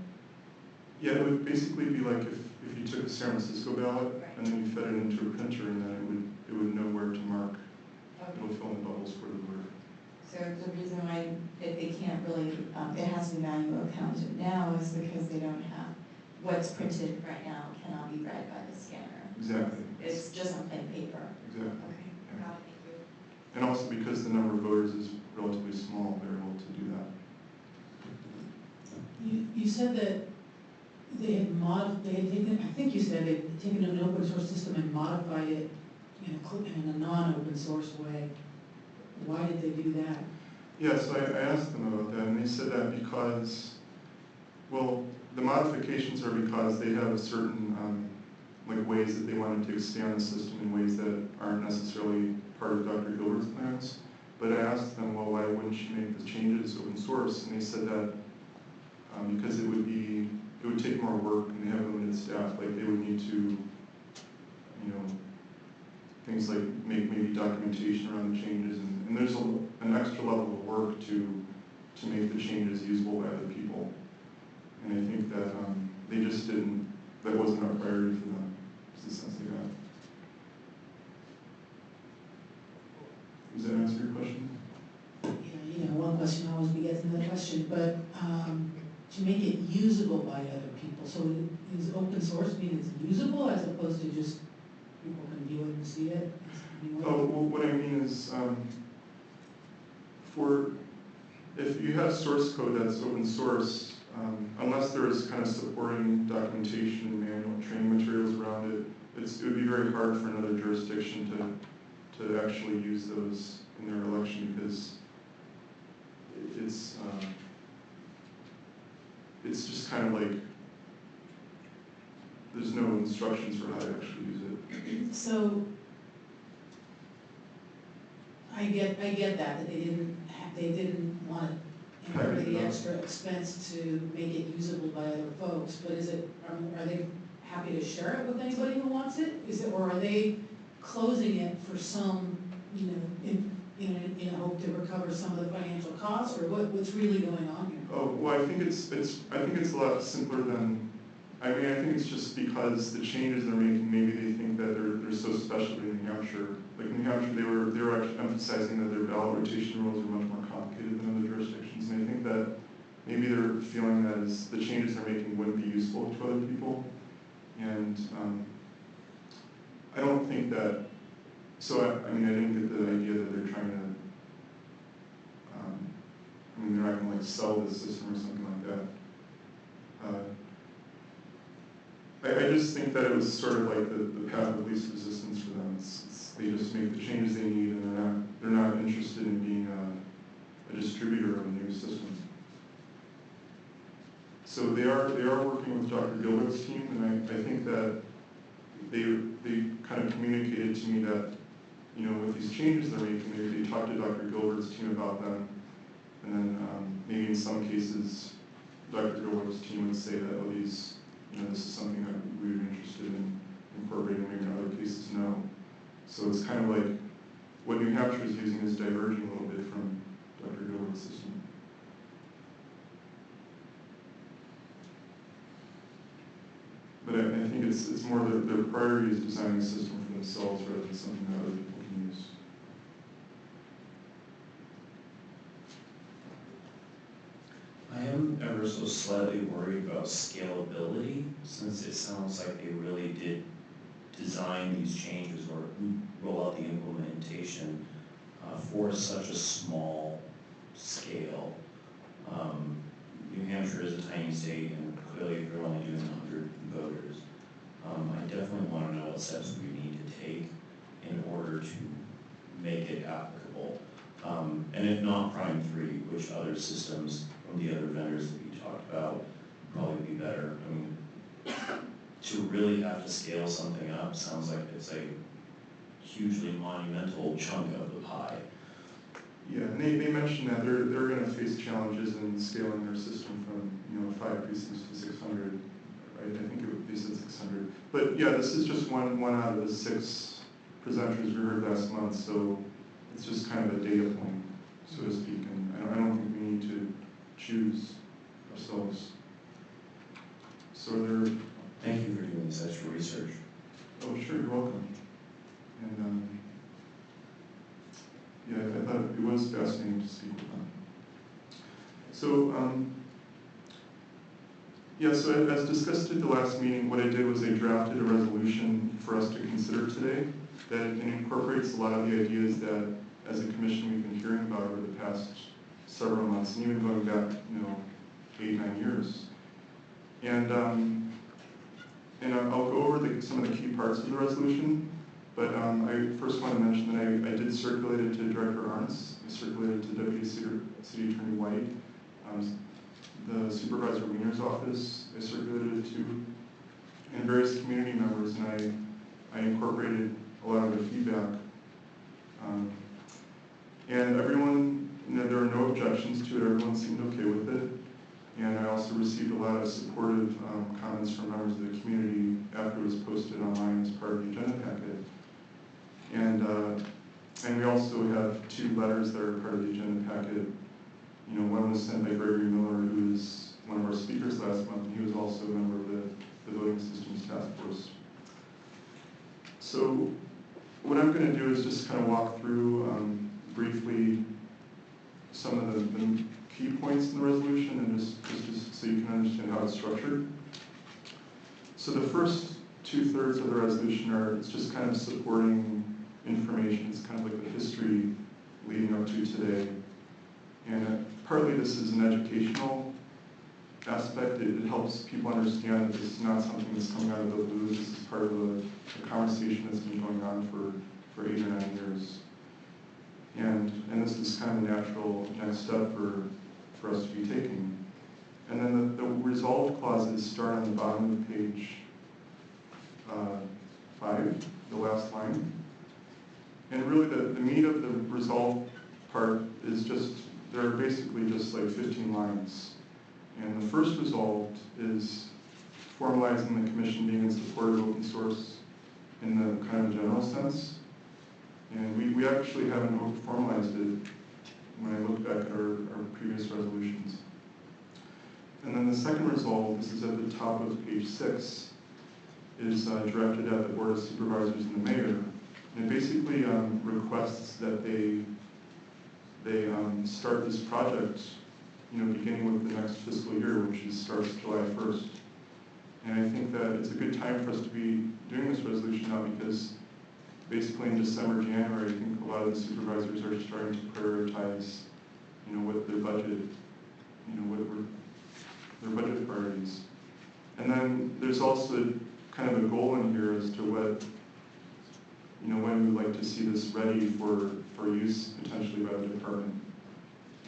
Speaker 1: Yeah, it would basically be like if you took a San Francisco ballot and then you fed it into a printer, and then it would know where to mark.
Speaker 2: Okay.
Speaker 1: It'll fill in the bubbles for the voter.
Speaker 2: So the reason why they can't really, it has to be manual counted now is because they don't have, what's printed right now cannot be read by the scanner.
Speaker 1: Exactly.
Speaker 2: It's just on plain paper.
Speaker 1: Exactly.
Speaker 2: Okay, got it, thank you.
Speaker 1: And also because the number of voters is relatively small, they're able to do that.
Speaker 9: You said that they had taken, I think you said they'd taken an open source system and modified it in a non-open source way. Why did they do that?
Speaker 1: Yeah, so I asked them about that, and they said that because, well, the modifications are because they have certain ways that they wanted to expand the system in ways that aren't necessarily part of Dr. Gilbert's plans. But I asked them, well, why wouldn't you make the changes open source? And they said that because it would take more work, and they have limited staff. Like they would need to, things like make maybe documentation around the changes, and there's an extra level of work to make the changes usable by other people. And I think that they just didn't, that wasn't a priority for them, is the sense they got. Does that answer your question?
Speaker 9: Yeah, one question always begets another question, but to make it usable by other people, so is open source mean it's usable as opposed to just people can view it and see it?
Speaker 1: Oh, well, what I mean is, if you have source code that's open source, unless there is kind of supporting documentation and manual training materials around it, it would be very hard for another jurisdiction to actually use those in their election, because it's just kind of like there's no instructions for how to actually use it.
Speaker 9: So I get that they didn't want to incur the extra expense to make it usable by other folks, but are they happy to share it with anybody who wants it? Or are they closing it for some, in a hope to recover some of the financial costs, or what's really going on here?
Speaker 1: Oh, well, I think it's a lot simpler than, I think it's just because the changes they're making, maybe they think that they're so special in New Hampshire. Like in New Hampshire, they were actually emphasizing that their ballot rotation rules are much more complicated than other jurisdictions, and I think that maybe they're feeling that the changes they're making wouldn't be useful to other people, and I don't think that. So I didn't get the idea that they're trying to. They're not going to sell this system or something like that. I just think that it was sort of like the path of least resistance for them. They just make the changes they need, and they're not interested in being a distributor of a new system. So they are working with Dr. Gilbert's team, and I think that they kind of communicated to me that with these changes they're making, they talked to Dr. Gilbert's team about them, and then maybe in some cases Dr. Gilbert's team would say that, oh, this is something that we would be interested in incorporating, maybe in other cases no. So it's kind of like what New Hampshire is using is diverging a little bit from Dr. Gilbert's system. it's more their priority is designing a system for themselves rather than something that other people can use.
Speaker 7: I am ever so slightly worried about scalability, since it sounds like they really did design these changes or roll out the implementation for such a small scale. New Hampshire is a tiny state, and clearly they're only doing 100 voters. I definitely want to know what steps we need to take in order to make it applicable. And if not Prime 3, which other systems from the other vendors that you talked about would probably be better. I mean, to really have to scale something up sounds like it's a hugely monumental chunk of the pie.
Speaker 1: Yeah, and they mentioned that they're going to face challenges in scaling their system from 5 precincts to 600. Right? I think they said 600. But yeah, this is just one out of the 6 presenters we heard last month, so it's just kind of a data point, so to speak. And I don't think we need to choose ourselves. So they're.
Speaker 7: Thank you for doing this extra research.
Speaker 1: Oh, sure, you're welcome. And yeah, I thought it was fascinating to speak with them. So, yeah, so as discussed at the last meeting, what I did was I drafted a resolution for us to consider today that incorporates a lot of the ideas that, as a commission, we've been hearing about over the past several months, and even going back, 8-9 years. And I'll go over some of the key parts of the resolution, but I first want to mention that I did circulate it to Director Arntz, I circulated it to Deputy City Attorney White, the Supervisor Wiener's office, I circulated it to, and various community members, and I incorporated a lot of their feedback. And everyone, there were no objections to it, everyone seemed okay with it. And I also received a lot of supportive comments from members of the community after it was posted online as part of the agenda packet. And we also have 2 letters that are part of the agenda packet. One was sent by Gregory Miller, who is one of our speakers last month, and he was also a member of the Voting Systems Task Force. So what I'm going to do is just kind of walk through briefly some of the key points in the resolution, and just so you can understand how it's structured. So the first 2/3 of the resolution it's just kind of supporting information. It's kind of like the history leading up to today. And partly this is an educational aspect. It helps people understand that this is not something that's coming out of the blue. This is part of a conversation that's been going on for 8 or 9 years. And this is kind of a natural next step for us to be taking. And then the resolve clauses start on the bottom of page 5, the last line. And really the meat of the resolve part is there are basically just like 15 lines. And the first resolve is formalizing the commission being in support of open source in the kind of general sense. And we actually haven't formalized it when I look back at our previous resolutions. And then the second resolve, this is at the top of page 6, is directed at the Board of Supervisors and the Mayor. And it basically requests that they start this project, beginning with the next fiscal year, which starts July 1st. And I think that it's a good time for us to be doing this resolution now, because basically in December, January, I think a lot of the supervisors are starting to prioritize, what their budget, what were their budget priorities. And then there's also kind of a goal in here as to what, when we'd like to see this ready for use potentially by the department.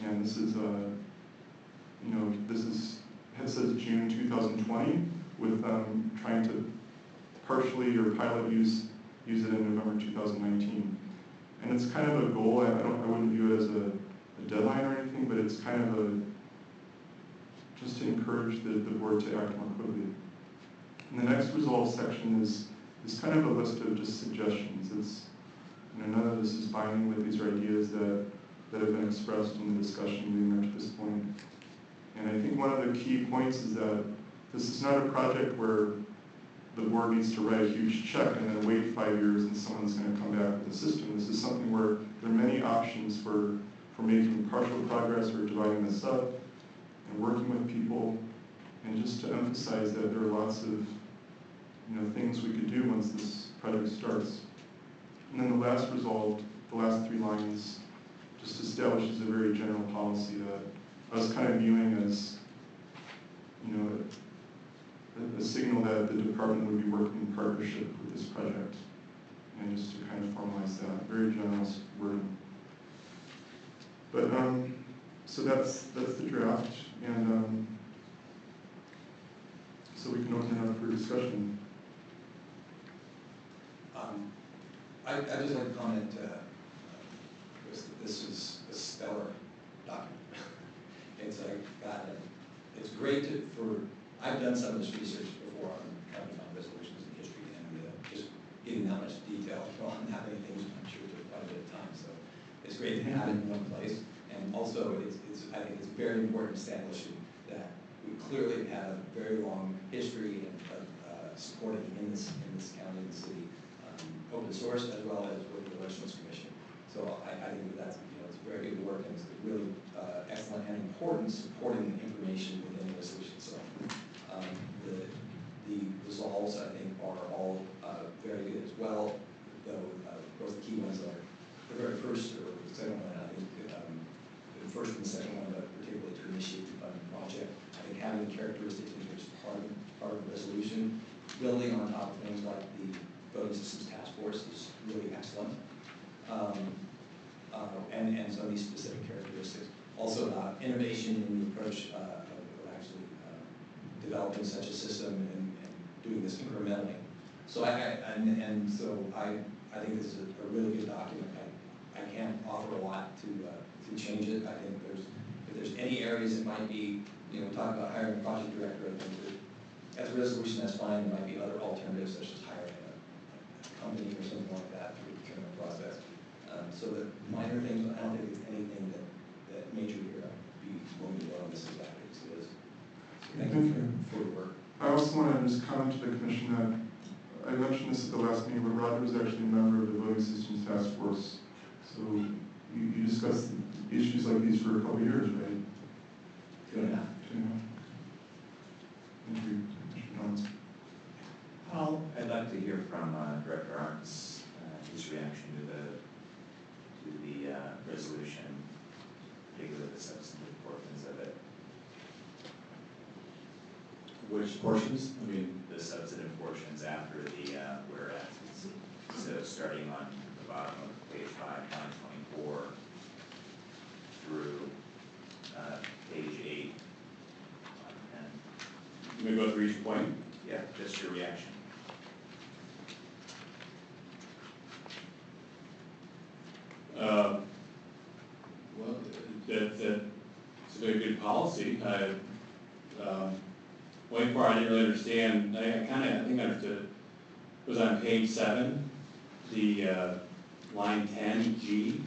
Speaker 1: And this is, it says June 2020, with trying to partially or pilot use it in November 2019. And it's kind of a goal. I wouldn't view it as a deadline or anything, but it's kind of just to encourage the board to act more quickly. And the next resolve section is kind of a list of just suggestions. It's, none of this is binding, with these are ideas that have been expressed in the discussion leading up to this point. And I think one of the key points is that this is not a project where the board needs to write a huge check and then wait 5 years and someone's gonna come back with a system. This is something where there are many options for making partial progress or dividing this up and working with people, and just to emphasize that there are lots of things we could do once this project starts. And then the last resolve, the last 3 lines, just establishes a very general policy that I was kind of viewing as a signal that the department would be working in partnership with this project, and just to kind of formalize that, very general wording. But so that's the draft, and so we can open it up for discussion.
Speaker 10: I'd just like to comment, this is a stellar document. It's like, it's great I've done some of this research before on county fund resolutions and history, and just getting that much detail on that many things, I'm sure took quite a bit of time. So it's great to have it in one place, and also I think it's very important establishing that we clearly have a very long history of supporting in this county and the city, open source as well as with the Elections Commission. So I think that's it's very good work, and it's really excellent and important supporting the information within the resolution. So the resolves, I think, are all very good as well, though of course the key ones are the very first or the second one. I think the first and the second one, but particularly to initiate the funding project. I think having the characteristics in here is part of the resolution. Building on top of things like the voting systems task force is really excellent. And some of these specific characteristics. Also innovation in the approach of actually developing such a system and doing this incrementally. So I think this is a really good document. I can't offer a lot to change it. I think if there's any areas it might be, we talk about hiring a project director. I think as a resolution, that's fine. There might be other alternatives such as hiring a company or something like that through the procurement process. So the minor things, I don't think it's anything that major here I'd be willing to go on this exactly as it is. So thank you for your work.
Speaker 1: I also want to just comment to the commission that I mentioned this at the last meeting, but Roger was actually a member of the voting systems task force. So you discussed issues like these for a couple of years, right?
Speaker 10: 2.5.
Speaker 1: 2.5. Thank you, Commissioner Jones.
Speaker 11: I'd like to hear from Director Arntz, his reaction to the resolution, particularly the substantive portions of it.
Speaker 6: Which portions? I mean,
Speaker 11: The substantive portions after the whereas. So starting on the bottom of page 5, line 24, through page 8, line 10.
Speaker 6: you may go through each point.
Speaker 11: Yeah, just your reaction.
Speaker 6: Well, that's a very good policy. One part I didn't really understand, I think I understood it, was on page 7, the line 10G,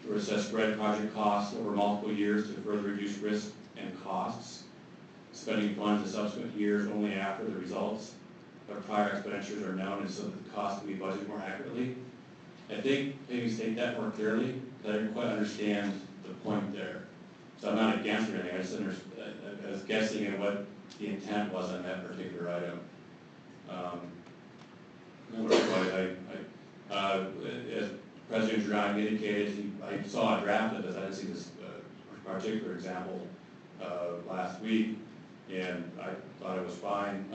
Speaker 6: where it says spread project costs over multiple years to further reduce risk and costs, spending funds in subsequent years only after the results of prior expenditures are known, and so that the cost can be budgeted more accurately. I think maybe state that more clearly, because I didn't quite understand the point there. So I'm not against or anything, I was guessing at what the intent was on that particular item. As President Giordani indicated, I saw a draft of this. I didn't see this particular example last week, and I thought it was fine.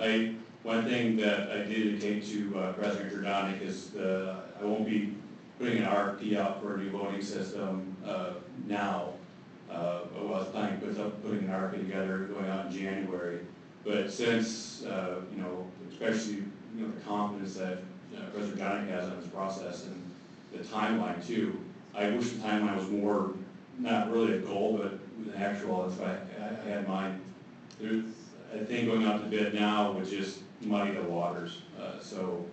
Speaker 6: One thing that I did indicate to President Giordani is I won't be putting an RFP out for a new voting system now. I was planning to putting an RFP together going out in January, but since especially the confidence that President Giordani has on this process and the timeline too, I wish the timeline was more not really a goal but an actual. That's why I had mine. I think going out to bid now would just muddy the waters. So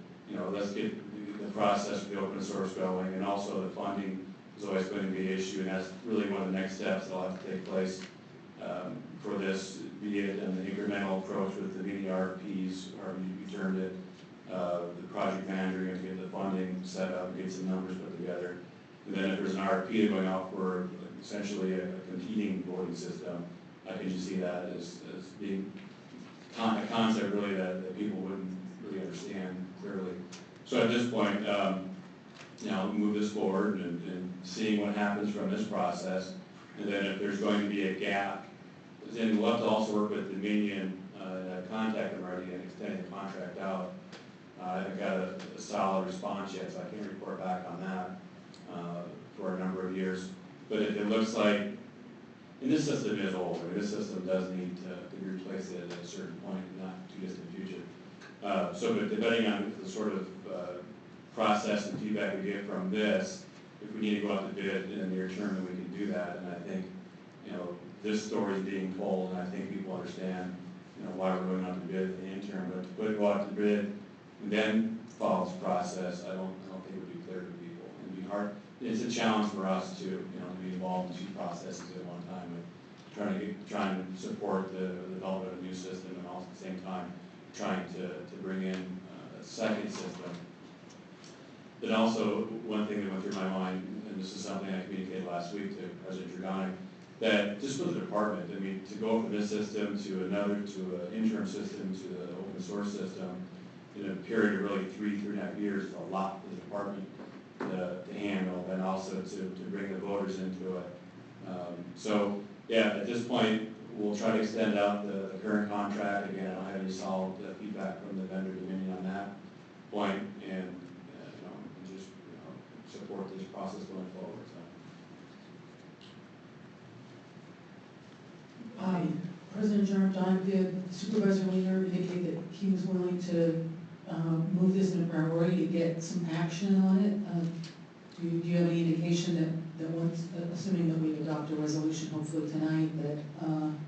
Speaker 6: let's get the process of the open source going, and also the funding is always going to be an issue, and that's really one of the next steps that'll have to take place for this, be it an incremental approach with the mini RFPs, or you termed it, the project manager going to get the funding set up, get some numbers put together. And then if there's an RFP going out for essentially a competing voting system, I can just see that as being a concept really that people wouldn't really understand clearly. So at this point, move this forward and seeing what happens from this process. And then if there's going to be a gap, then we'll have to also work with Dominion, contact them already and extending the contract out. I haven't got a solid response yet, so I can't report back on that for a number of years. But if it looks like, and this system is old, this system does need to be replaced at a certain point, not too distant future. But depending on the sort of process and feedback we get from this, if we need to go out to bid in the near term, then we can do that. And I think, this story is being told, and I think people understand, why we're going out to bid in the interim. But to go out to bid and then follow this process, I don't think it would be clear to people. It'd be hard. It's a challenge for us to be involved in two processes at one time, and trying to support the development of a new system, and also at the same time trying to bring in a second system. But also, one thing that went through my mind, and this is something I communicated last week to President Dragonic, that just for the department, to go from this system to another, to an interim system, to the open source system, in a period of really 3.5 years is a lot for the department to handle, and also to bring the voters into it. So, yeah, at this point, we'll try to extend out the current contract. Again, I don't have any solid feedback from the vendor Dominion on that point, and just support this process going forward.
Speaker 9: President John, did Supervisor Weiner indicate that he was willing to move this in a priority to get some action on it? Do you have any indication that once, assuming that we adopt a resolution hopefully tonight, that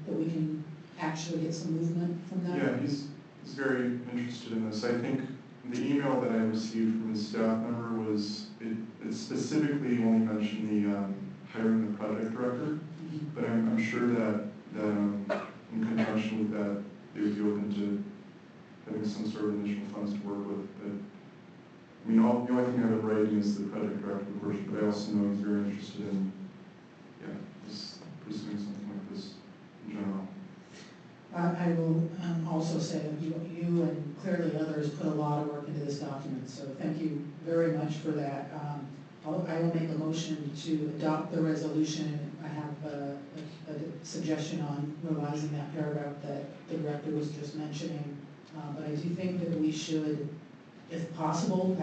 Speaker 9: we can actually get some movement from that?
Speaker 1: Yeah, he's very interested in this. I think the email that I received from his staff member was, it specifically only mentioned the hiring the project director, but I'm sure that in conjunction with that, they would be open to having some sort of initial funds to work with. But the only thing I have in writing is the project director, of course, but I also know he's very interested in, just pursuing something like this in general.
Speaker 9: I will also say that you and clearly others put a lot of work into this document, so thank you very much for that. I will make a motion to adopt the resolution. I have a suggestion on revising that paragraph that the director was just mentioning, but I do think that we should, if possible,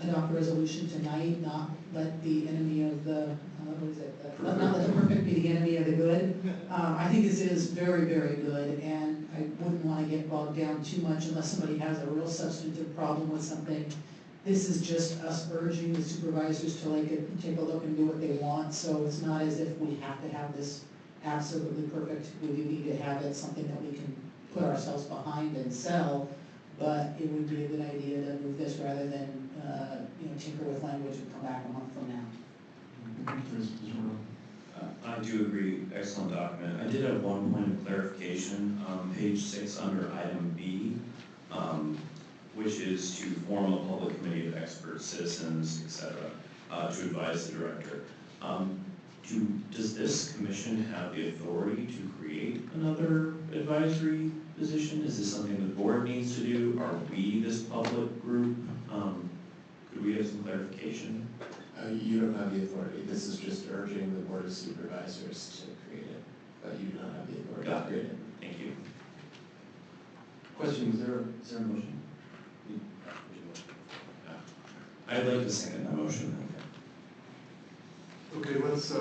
Speaker 9: adopt a resolution tonight, not let the enemy of the, not let the perfect be the enemy of the good. I think this is very, very good, and I wouldn't want to get bogged down too much unless somebody has a real substantive problem with something. This is just us urging the supervisors to take a look and do what they want, so it's not as if we have to have this absolutely perfect. We do need to have it something that we can put ourselves behind and sell, but it would be a good idea to move this rather than tinker with language and come back a month from now.
Speaker 7: I do agree, excellent document. I did have one point of clarification, page 6 under item B, which is to form a public committee of experts, citizens, etc., to advise the director. Does this commission have the authority to create another advisory position? Is this something the board needs to do? Are we this public group? Could we have some clarification?
Speaker 12: You don't have the authority. This is just urging the board of supervisors to create it, but you don't have the authority to create it.
Speaker 7: Thank you.
Speaker 4: Question, is there a motion?
Speaker 7: I'd like to second that motion.
Speaker 1: Okay, let's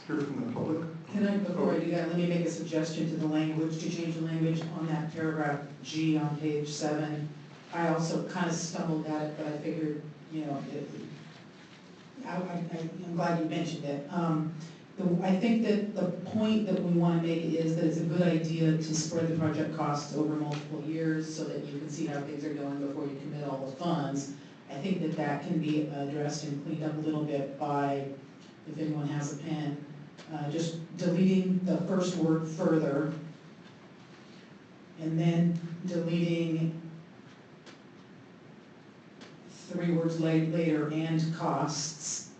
Speaker 1: hear from the public.
Speaker 9: Can I, before I do that, let me make a suggestion to the language, to change the language on that paragraph G on page 7. I also kind of stumbled at it, but I figured, I'm glad you mentioned it. I think that the point that we want to make is that it's a good idea to spread the project costs over multiple years so that you can see how things are going before you commit all the funds. I think that can be addressed and cleaned up a little bit by, if anyone has a pen, just deleting the first word further, and then deleting 3 words later, and costs,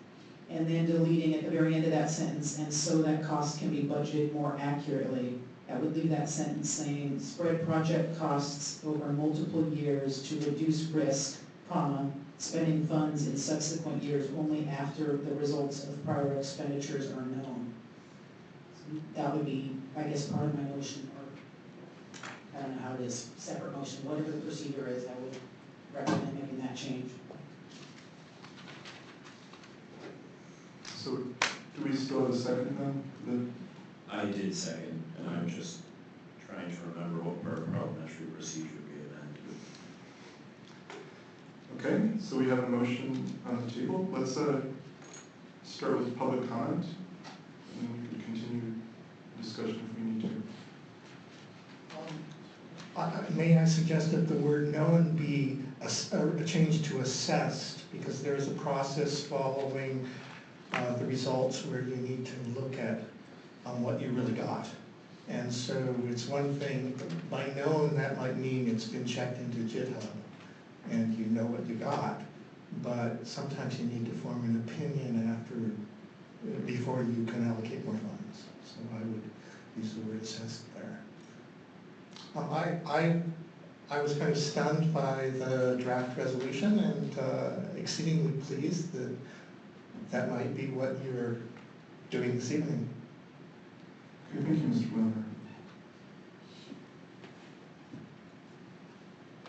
Speaker 9: and then deleting at the very end of that sentence, and so that cost can be budgeted more accurately. That would leave that sentence saying, spread project costs over multiple years to reduce risk, comma, spending funds in subsequent years only after the results of prior expenditures are known. So that would be, I guess, part of my motion, or I don't know how it is, separate motion, whatever the procedure is, I would recommend making that change.
Speaker 1: So, do we still have a second then?
Speaker 7: I did second, and I'm just trying to remember what parliamentary procedure we amended.
Speaker 1: Okay, so we have a motion on the table. Let's start with public comment, and then we can continue discussion if we need to.
Speaker 3: May I suggest that the word known be a change to assessed, because there is a process following the results where you need to look at what you really got. And so it's one thing, by known, that might mean it's been checked into GitHub and you know what you got, but sometimes you need to form an opinion before you can allocate more funds. So I would use the word assessed there. I was kind of stunned by the draft resolution and exceedingly pleased that that might be what you're doing this evening.
Speaker 1: Okay, thank you, Mr. Miller.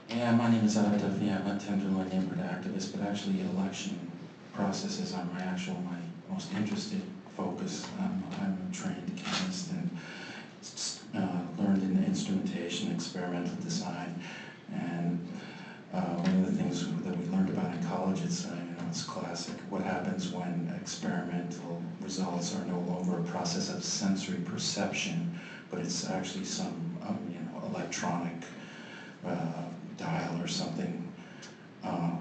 Speaker 4: Yeah, my name is Adam Duffy. I'm a tenderloin neighborhood activist, but actually election processes are my most interested focus. I'm a trained chemist and learned in instrumentation, experimental design, and one of the things that we learned about in college, it's classic. What happens when experimental results are no longer a process of sensory perception, but it's actually some electronic dial or something.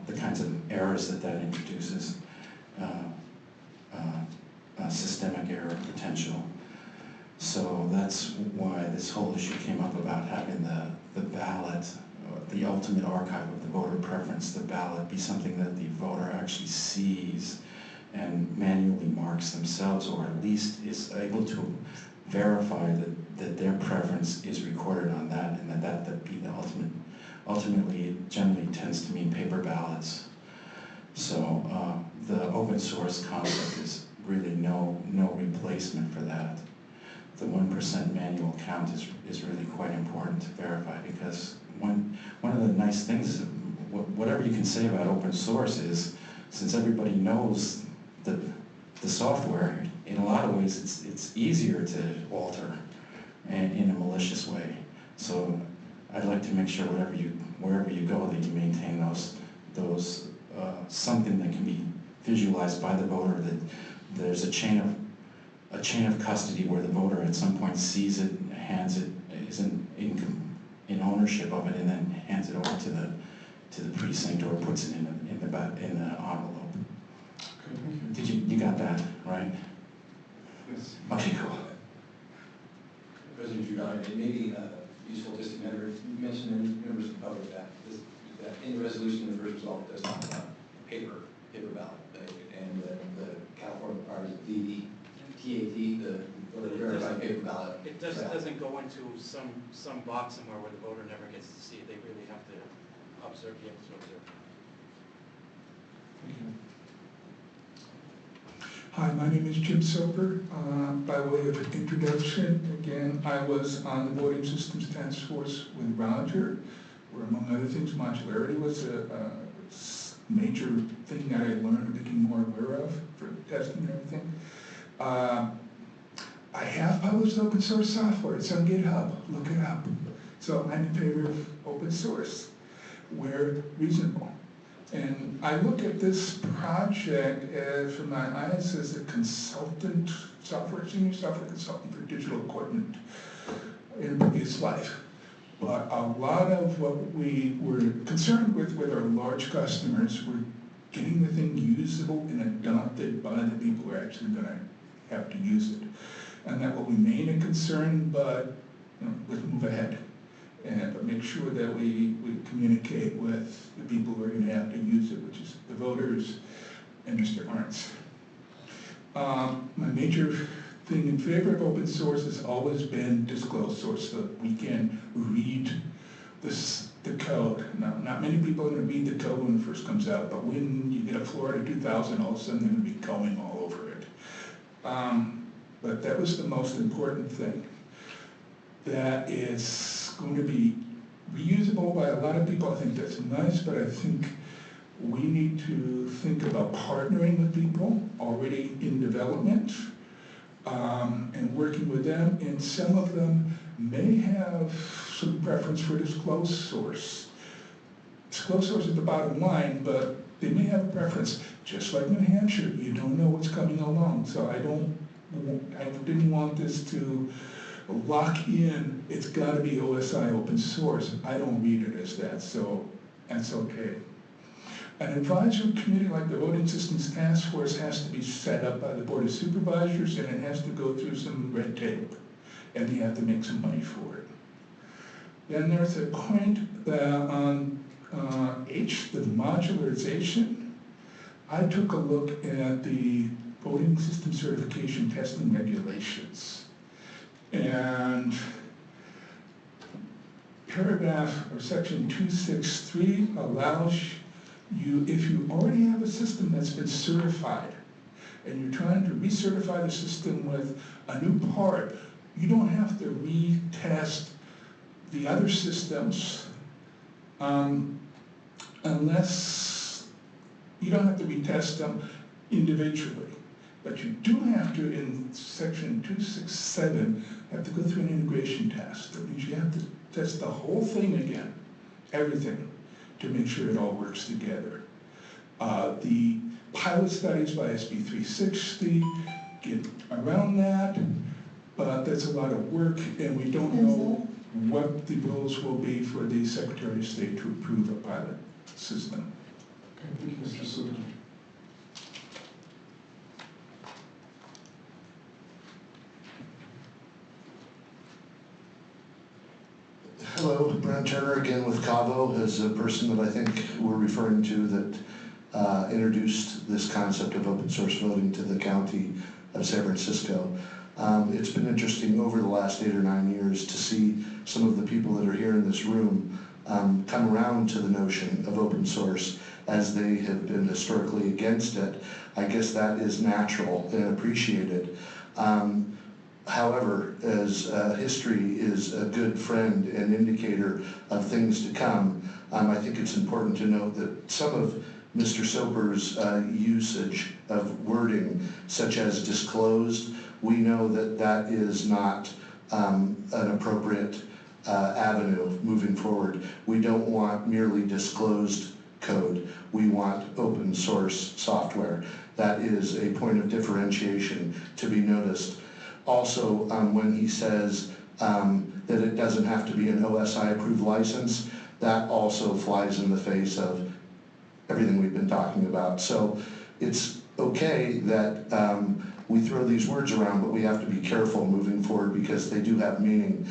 Speaker 4: The kinds of errors that introduces, systemic error potential. So that's why this whole issue came up about having the ballot, the ultimate archive of the voter preference, the ballot, be something that the voter actually sees and manually marks themselves, or at least is able to verify that their preference is recorded on that, and that be the ultimate. Ultimately, it generally tends to mean paper ballots. So the open source concept is really no replacement for that. The 1% manual count is really quite important to verify, because one of the nice things, whatever you can say about open source is, since everybody knows the software, in a lot of ways it's easier to alter in a malicious way. So I'd like to make sure wherever you go that you maintain those something that can be visualized by the voter, that there's a chain of custody where the voter at some point sees it, hands it, is in ownership of it, and then hands it over to the precinct, or puts it in the envelope.
Speaker 1: Okay, thank you.
Speaker 4: You got that right?
Speaker 1: Yes.
Speaker 4: Okay, cool.
Speaker 10: President Giordano, it may be useful just to mention in members of the public that in the resolution, the first result does not have a paper ballot, and the California requires the TAT, the voter verified paper ballot.
Speaker 4: It doesn't go into some box somewhere where the voter never gets to see it. They really have to be able to observe.
Speaker 1: Thank you.
Speaker 13: Hi, my name is Jim Soper. By way of introduction, again, I was on the voting systems task force with Roger, where among other things, modularity was a major thing that I learned and became more aware of for testing and everything. I have published open source software. It's on GitHub. Look it up. So I'm in favor of open source where reasonable. And I look at this project from my eyes as a consultant, senior software consultant for digital equipment in a previous life. But a lot of what we were concerned with our large customers were getting the thing usable and adopted by the people who are actually going to have to use it. And that will remain a concern, but let's move ahead. But make sure that we communicate with the people who are going to have to use it, which is the voters and Mr. Arntz. My major thing in favor of open source has always been disclosed source, so that we can read the code. Now, not many people are going to read the code when it first comes out, but when you get a Florida 2000, all of a sudden they're going to be combing all over it. But that was the most important thing. That is going to be reusable by a lot of people. I think that's nice, but I think we need to think about partnering with people already in development and working with them. And some of them may have some preference for disclosed source. Disclosed source is the bottom line, but they may have a preference. Just like New Hampshire, you don't know what's coming along. So I didn't want this to lock in, it's got to be OSI open source. I don't read it as that, so that's okay. An advisory committee like the Voting Systems Task Force has to be set up by the Board of Supervisors, and it has to go through some red tape, and you have to make some money for it. Then there's a point on H, the modularization. I took a look at the voting system certification testing regulations. And paragraph or section 263 allows you, if you already have a system that's been certified and you're trying to recertify the system with a new part, you don't have to retest the other systems unless you don't have to retest them individually. But you do have to, in section 267, have to go through an integration test. That means you have to test the whole thing again, everything, to make sure it all works together. The pilot studies by SB 360 get around that, but that's a lot of work, and we don't know what the rules will be for the Secretary of State to approve a pilot system.
Speaker 1: Okay, thank you, Mr. Suter.
Speaker 5: Hello, Brent Turner again with Cavo, as a person that I think we're referring to that introduced this concept of open source voting to the county of San Francisco. It's been interesting over the last 8 or 9 years to see some of the people that are here in this room come around to the notion of open source as they have been historically against it. I guess that is natural and appreciated. However, as history is a good friend and indicator of things to come, I think it's important to note that some of Mr. Soper's usage of wording, such as disclosed, we know that that is not an appropriate avenue moving forward. We don't want merely disclosed code. We want open source software. That is a point of differentiation to be noticed. Also, when he says that it doesn't have to be an OSI approved license, that also flies in the face of everything we've been talking about. So it's okay that we throw these words around, but we have to be careful moving forward because they do have meaning.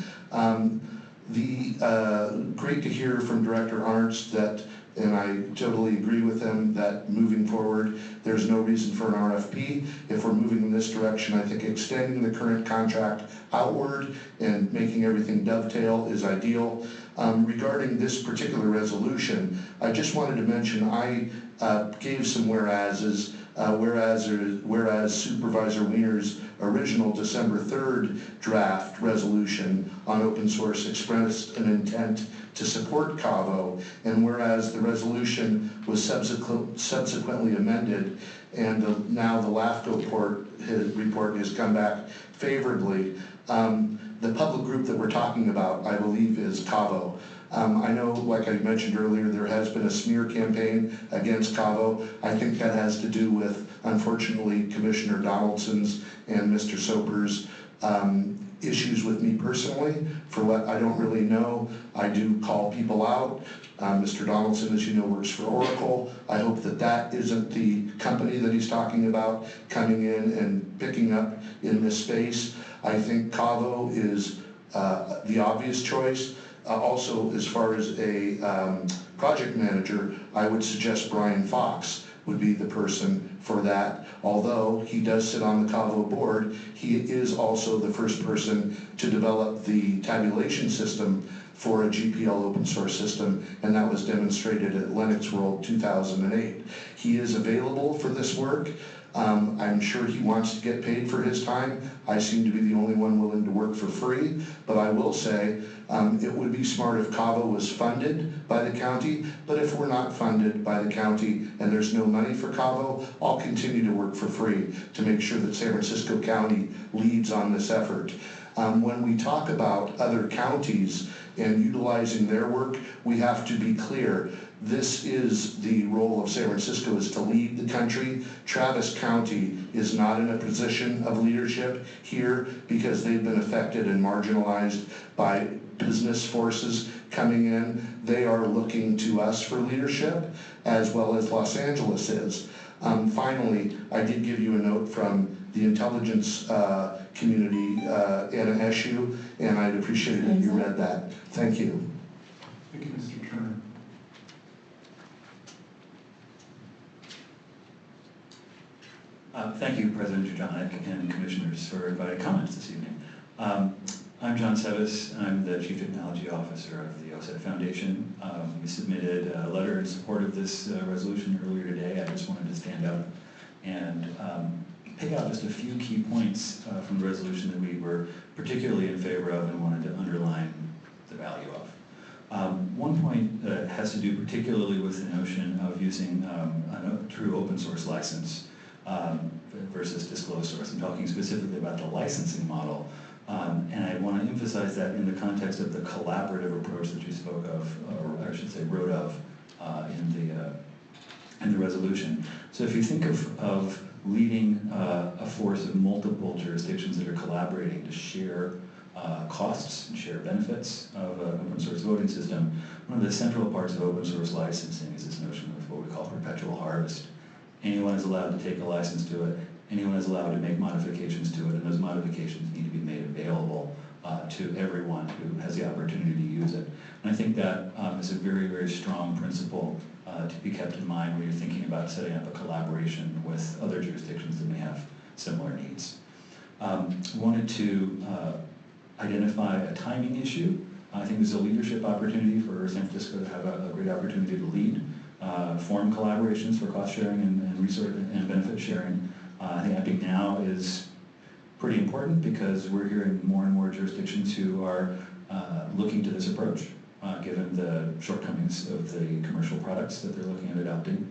Speaker 5: Great to hear from Director Arntz that, and I totally agree with him, that moving forward, there's no reason for an RFP. If we're moving in this direction, I think extending the current contract outward and making everything dovetail is ideal. Regarding this particular resolution, I just wanted to mention I gave some whereases. Whereas Supervisor Wiener's original December 3rd draft resolution on open source expressed an intent to support Cavo, and whereas the resolution was subsequently amended, and now the LAFCO report has come back favorably, the public group that we're talking about, I believe, is Cavo. I know, like I mentioned earlier, there has been a smear campaign against Cavo. I think that has to do with, unfortunately, Commissioner Donaldson's and Mr. Soper's issues with me personally. For what I don't really know, I do call people out. Mr. Donaldson, as you know, works for Oracle. I hope that that isn't the company that he's talking about coming in and picking up in this space. I think Cavo is the obvious choice. Also, as far as a project manager, I would suggest Brian Fox would be the person for that. Although he does sit on the Cavo board, he is also the first person to develop the tabulation system for a GPL open source system, and that was demonstrated at Linux World 2008. He is available for this work. I'm sure he wants to get paid for his time. I seem to be the only one willing to work for free, but I will say it would be smart if Cavo was funded by the county, but if we're not funded by the county and there's no money for Cavo, I'll continue to work for free to make sure that San Francisco County leads on this effort. When we talk about other counties and utilizing their work, we have to be clear. This is the role of San Francisco, is to lead the country. Travis County is not in a position of leadership here because they've been affected and marginalized by business forces coming in. They are looking to us for leadership, as well as Los Angeles is. Finally, I did give you a note from the intelligence community, Anna Eshu, and I'd appreciate it if you read that. Thank you.
Speaker 1: Thank you, Mr. Turner.
Speaker 14: Thank you, President Jurjanic and Commissioners, for inviting comments this evening. I'm John Sevis. I'm the Chief Technology Officer of the OSET Foundation. We submitted a letter in support of this resolution earlier today. I just wanted to stand up and pick out just a few key points from the resolution that we were particularly in favor of and wanted to underline the value of. One point that has to do particularly with the notion of using a true open source license versus disclosed source. I'm talking specifically about the licensing model. And I want to emphasize that in the context of the collaborative approach that you spoke of, or I should say wrote of, in the resolution. So if you think of leading a force of multiple jurisdictions that are collaborating to share costs and share benefits of an open source voting system, one of the central parts of open source licensing is this notion of what we call perpetual harvest. Anyone is allowed to take a license to it. Anyone is allowed to make modifications to it, and those modifications need to be made available to everyone who has the opportunity to use it. And I think that is a very, very strong principle to be kept in mind when you're thinking about setting up a collaboration with other jurisdictions that may have similar needs. Wanted to identify a timing issue. I think there's a leadership opportunity for San Francisco to have a great opportunity to lead, form collaborations for cost sharing and resource and benefit sharing. I think now is pretty important because we're hearing more and more jurisdictions who are looking to this approach, given the shortcomings of the commercial products that they're looking at adopting.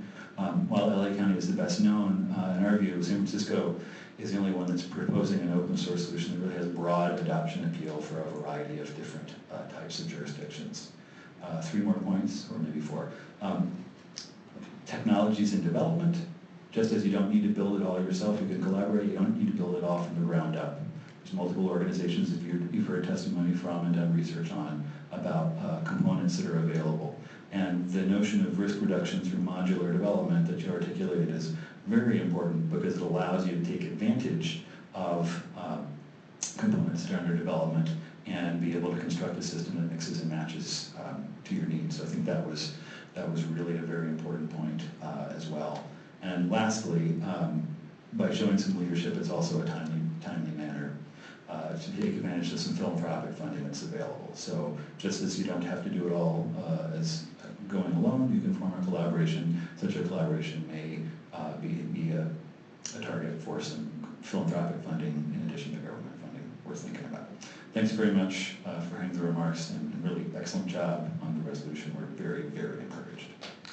Speaker 14: While LA County is the best known, in our view, San Francisco is the only one that's proposing an open source solution that really has broad adoption appeal for a variety of different types of jurisdictions. 3 more points, or maybe 4. Technologies in development. Just as you don't need to build it all yourself, you can collaborate, you don't need to build it all from the ground up. There's multiple organizations that you've heard testimony from and done research on about components that are available. And the notion of risk reduction through modular development that you articulated is very important because it allows you to take advantage of components that are under development and be able to construct a system that mixes and matches to your needs. So I think that was really a very important point as well. And lastly, by showing some leadership, it's also a timely manner to take advantage of some philanthropic funding that's available. So just as you don't have to do it all as going alone, you can form a collaboration. Such a collaboration may be a target for some philanthropic funding in addition to government funding worth thinking about. Thanks very much for hearing the remarks and really excellent job on the resolution. We're very, very encouraged.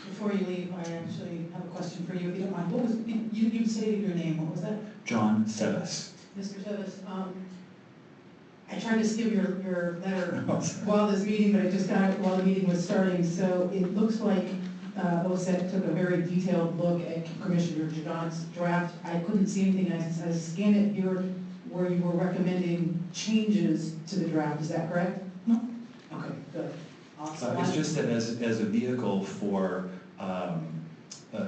Speaker 9: Before you leave, I actually have a question for you, if you don't mind. What was, you stated your name, what was that?
Speaker 14: John Sevis.
Speaker 9: Mr. Sevis, I tried to skim your letter while this meeting, but I just got it while the meeting was starting, so it looks like OSET took a very detailed look at Commissioner Jadot's draft. I couldn't see anything, I scanned it here where you were recommending changes to the draft, is that correct?
Speaker 14: No.
Speaker 9: Okay, good.
Speaker 14: It's just that as a vehicle for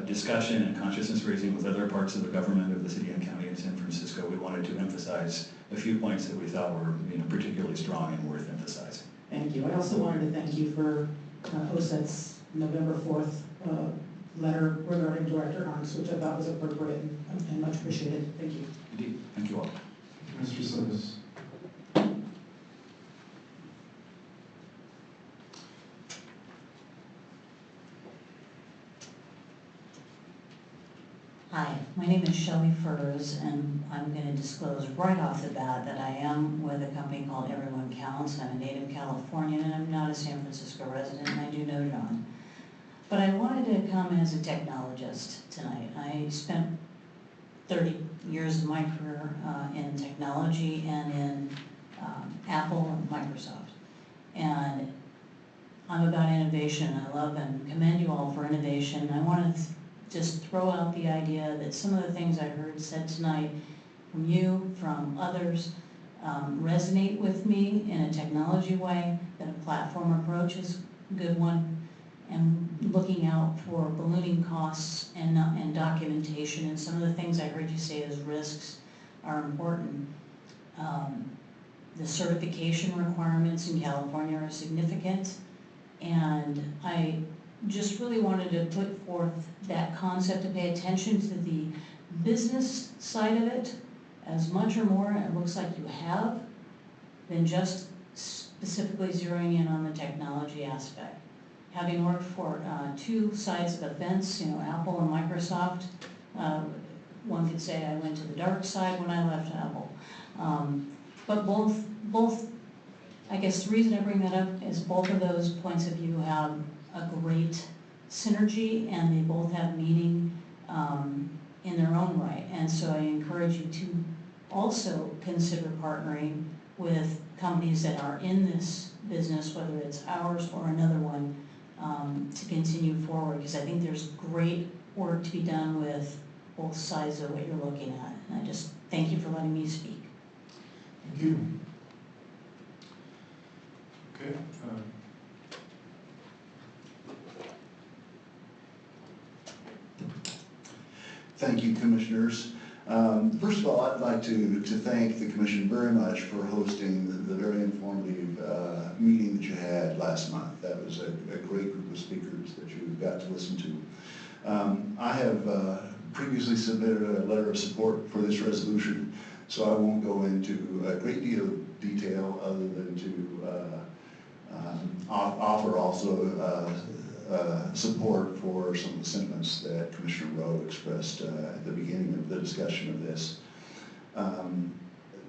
Speaker 14: discussion and consciousness raising with other parts of the government of the city and county in San Francisco, we wanted to emphasize a few points that we thought were particularly strong and worth emphasizing.
Speaker 9: Thank you. I also wanted to thank you for OSET's November 4th letter regarding Director Arms, which I thought was appropriate and much appreciated. Thank you.
Speaker 14: Indeed. Thank you all.
Speaker 1: Mr. Simmons.
Speaker 15: Hi, my name is Shelley Furs, and I'm going to disclose right off the bat that I am with a company called Everyone Counts. I'm a native Californian, and I'm not a San Francisco resident, and I do know John. But I wanted to come as a technologist tonight. I spent 30 years of my career in technology and in Apple and Microsoft. And I'm about innovation. I love and commend you all for innovation. I want to just throw out the idea that some of the things I heard said tonight from you, from others, resonate with me in a technology way, that a platform approach is a good one, and looking out for ballooning costs and documentation, and some of the things I heard you say as risks are important. The certification requirements in California are significant, and I just really wanted to put forth that concept to pay attention to the business side of it as much or more, it looks like you have, than just specifically zeroing in on the technology aspect. Having worked for two sides of the fence, Apple and Microsoft, one could say I went to the dark side when I left Apple. But both, I guess the reason I bring that up is both of those points of view have a great synergy, and they both have meaning in their own right. And so I encourage you to also consider partnering with companies that are in this business, whether it's ours or another one, to continue forward, because I think there's great work to be done with both sides of what you're looking at. And I just thank you for letting me speak.
Speaker 1: Thank you. Okay.
Speaker 8: Thank you, Commissioners. First of all, I'd like to thank the Commission very much for hosting the very informative meeting that you had last month. That was a great group of speakers that you got to listen to. I have previously submitted a letter of support for this resolution, so I won't go into a great deal of detail other than to offer also support for some of the sentiments that Commissioner Rowe expressed at the beginning of the discussion of this.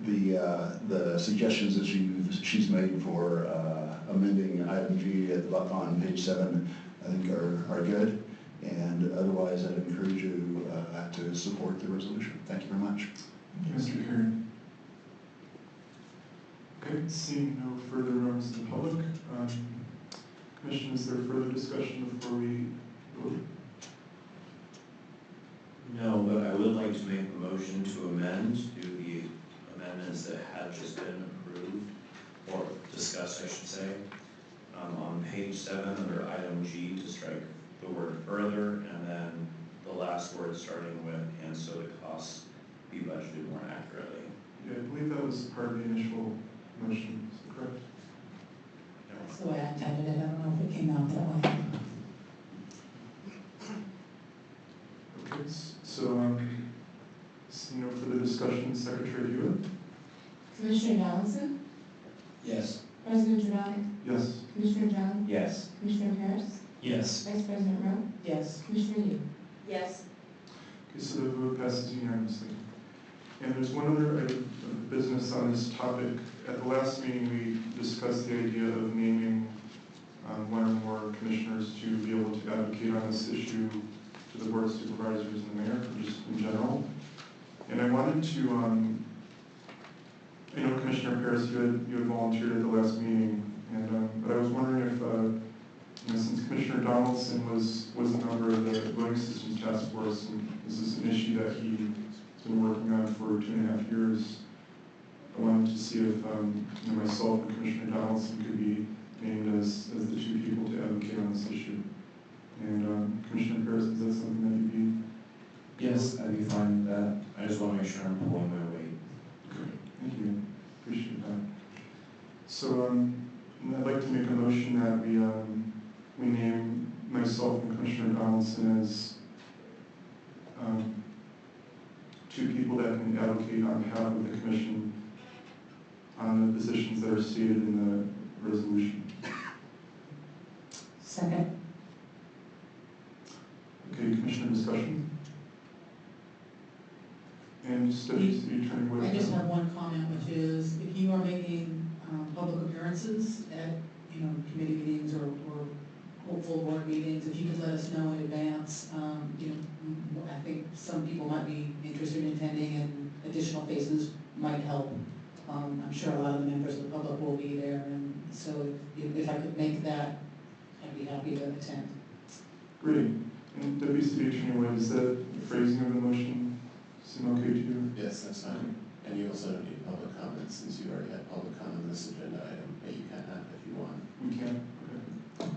Speaker 8: The suggestions that she's made for amending item G on page 7, I think are good, and otherwise I'd encourage you to support the resolution. Thank you very much.
Speaker 1: Thank you, Mr. Karen. Okay, seeing no further members of the public, Commission, is there further discussion before we vote?
Speaker 7: No, but I would like to make a motion to amend to the amendments that have just been approved, or discussed, I should say. On page 7, under item G, to strike the word further, and then the last word starting with, and so the costs be budgeted more accurately.
Speaker 1: Yeah, I believe that was part of the initial motion, is that correct?
Speaker 9: That's the way I typed it. I don't know if it came out that way.
Speaker 1: Okay, so seeing no further discussion, Secretary Hewitt?
Speaker 2: Commissioner Donaldson?
Speaker 10: Yes.
Speaker 2: President Giordano?
Speaker 1: Yes.
Speaker 2: Commissioner John?
Speaker 11: Yes.
Speaker 2: Commissioner Harris?
Speaker 7: Yes.
Speaker 2: Vice President Rowe?
Speaker 9: Yes.
Speaker 2: Commissioner Yu?
Speaker 15: Yes.
Speaker 1: Okay, so the vote passes unanimously. And there's one other item of business on this topic. At the last meeting, we discussed the idea of naming one or more commissioners to be able to advocate on this issue to the Board of Supervisors and the Mayor, or just in general. And I wanted to, I know Commissioner Paris, you had volunteered at the last meeting, and but I was wondering if, since Commissioner Donaldson was a member of the Voting Systems Task Force, and this is an issue that he's been working on for 2.5 years, I wanted to see if myself and Commissioner Donaldson could be named as the two people to advocate on this issue. And Commissioner Paris, is that something that you'd be?
Speaker 7: Yes, I'd be fine with that. I just want to make sure I'm pulling my weight.
Speaker 1: Okay, thank you. Appreciate that. So I'd like to make a motion that we name myself and Commissioner Donaldson as two people that can advocate on behalf of the commission on the positions that are stated in the resolution.
Speaker 9: Second.
Speaker 1: Okay, Commissioner discussion? And Deputy City Attorney White.
Speaker 9: I just have one comment, which is if you are making public appearances at, committee meetings or full board meetings, if you could let us know in advance, I think some people might be interested in attending and additional faces might help. I'm sure a lot of the members of the public will be there, and so if I could make that, I'd be happy to attend.
Speaker 1: Great. And Deputy City Attorney White, is that the phrasing of the motion seem okay to you?
Speaker 12: Yes, that's fine. And you also don't need public comment since you already had public comment on this agenda item, but you can have it if you want.
Speaker 1: We can? Okay.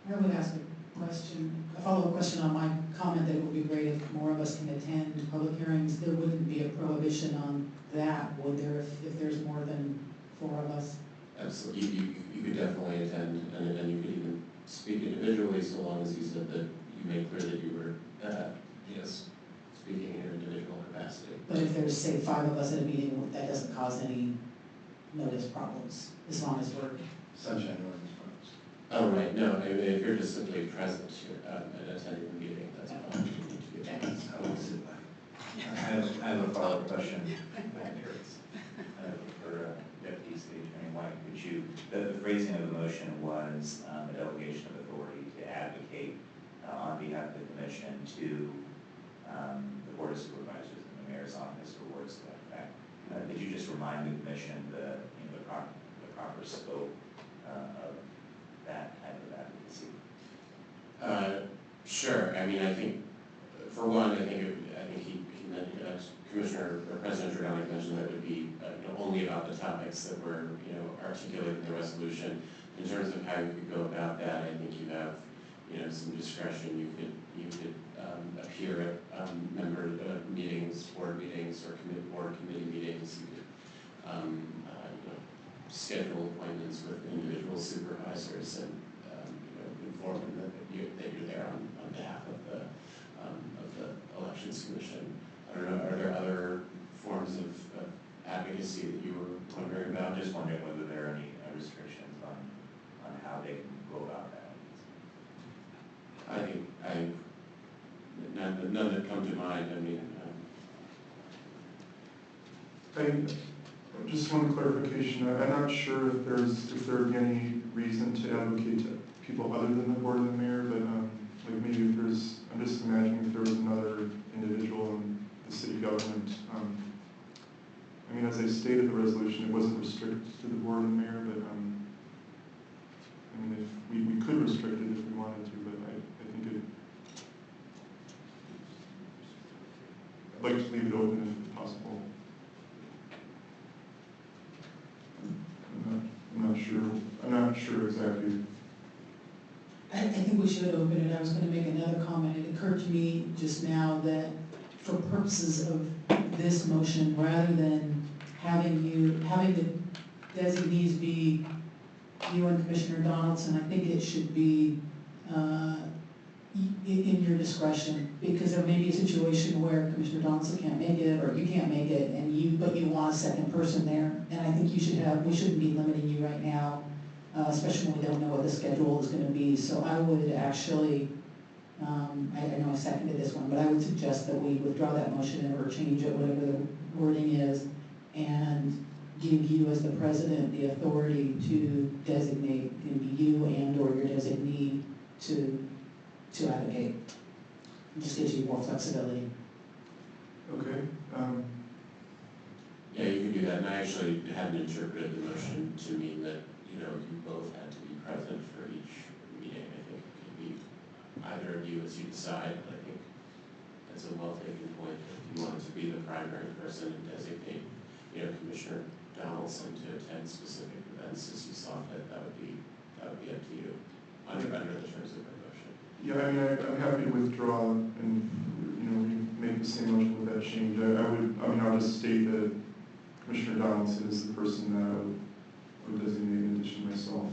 Speaker 9: I would ask a follow-up question on my comment that it would be great if more of us can attend public hearings. There wouldn't be a prohibition on that, would there, if there's more than 4 of us?
Speaker 12: Absolutely. You could definitely attend, and you could even speak individually, so long as you said that you made clear that you were, speaking in your individual capacity.
Speaker 9: But if there's, say, 5 of us at a meeting, that doesn't cause any notice problems, as long as we're...
Speaker 12: Sunshine ordinance problems. Oh, right, no, if you're just simply present and attending the meeting, that's fine.
Speaker 11: I have a follow-up question. For Deputy City Attorney White, would you, the phrasing of the motion was a delegation of authority to advocate on behalf of the commission to the Board of Supervisors and the Mayor's Office or words to that effect. Could you just remind the commission the proper scope of that type of advocacy?
Speaker 12: Sure. I mean, I think, for one, I think he meant, Commissioner or President Giordano mentioned that it would be only about the topics that were articulated in the resolution. In terms of how you could go about that, I think you have some discretion. You could appear at member meetings, board meetings, or board committee meetings. You could schedule appointments with individual supervisors and inform them that you're there on behalf of the Elections Commission. I don't know, are there other forms of advocacy that you were wondering about?
Speaker 11: I'm just wondering whether there are any restrictions on how they can go about that.
Speaker 12: None that come to mind. I mean,
Speaker 1: I just one clarification. I'm not sure if there would be any reason to advocate to people other than the board and the mayor, but like maybe if there's, I'm just imagining if there was another individual in the city government. I mean, as I stated in the resolution, it wasn't restricted to the board and the mayor, but I mean, if we could restrict it if we wanted to, but I think I'd like to leave it open if possible. I'm not sure exactly.
Speaker 9: I think we should open it. I was going to make another comment. It occurred to me just now that for purposes of this motion, rather than having the designees be you and Commissioner Donaldson, I think it should be in your discretion, because there may be a situation where Commissioner Donaldson can't make it, or you can't make it, but you want a second person there. And I think we shouldn't be limiting you right now, especially when we don't know what the schedule is going to be. So I would actually, I know I seconded this one, but I would suggest that we withdraw that motion or change it, whatever the wording is, and give you as the president the authority to designate, you and or your designee to advocate. It just gives you more flexibility.
Speaker 1: Okay.
Speaker 12: yeah, you can do that. And I actually hadn't interpreted the motion to mean that you both had to be present for each meeting. I think it could be either of you as you decide. But I think that's a well taken point. If you wanted to be the primary person and designate, Commissioner Donaldson to attend specific events as you saw fit, that would be up to you, under the terms of our motion.
Speaker 1: Yeah, I mean, I'm happy to withdraw and, we make the same motion with that change. I'll just state that Commissioner Donaldson is the person that I would designate in addition to myself.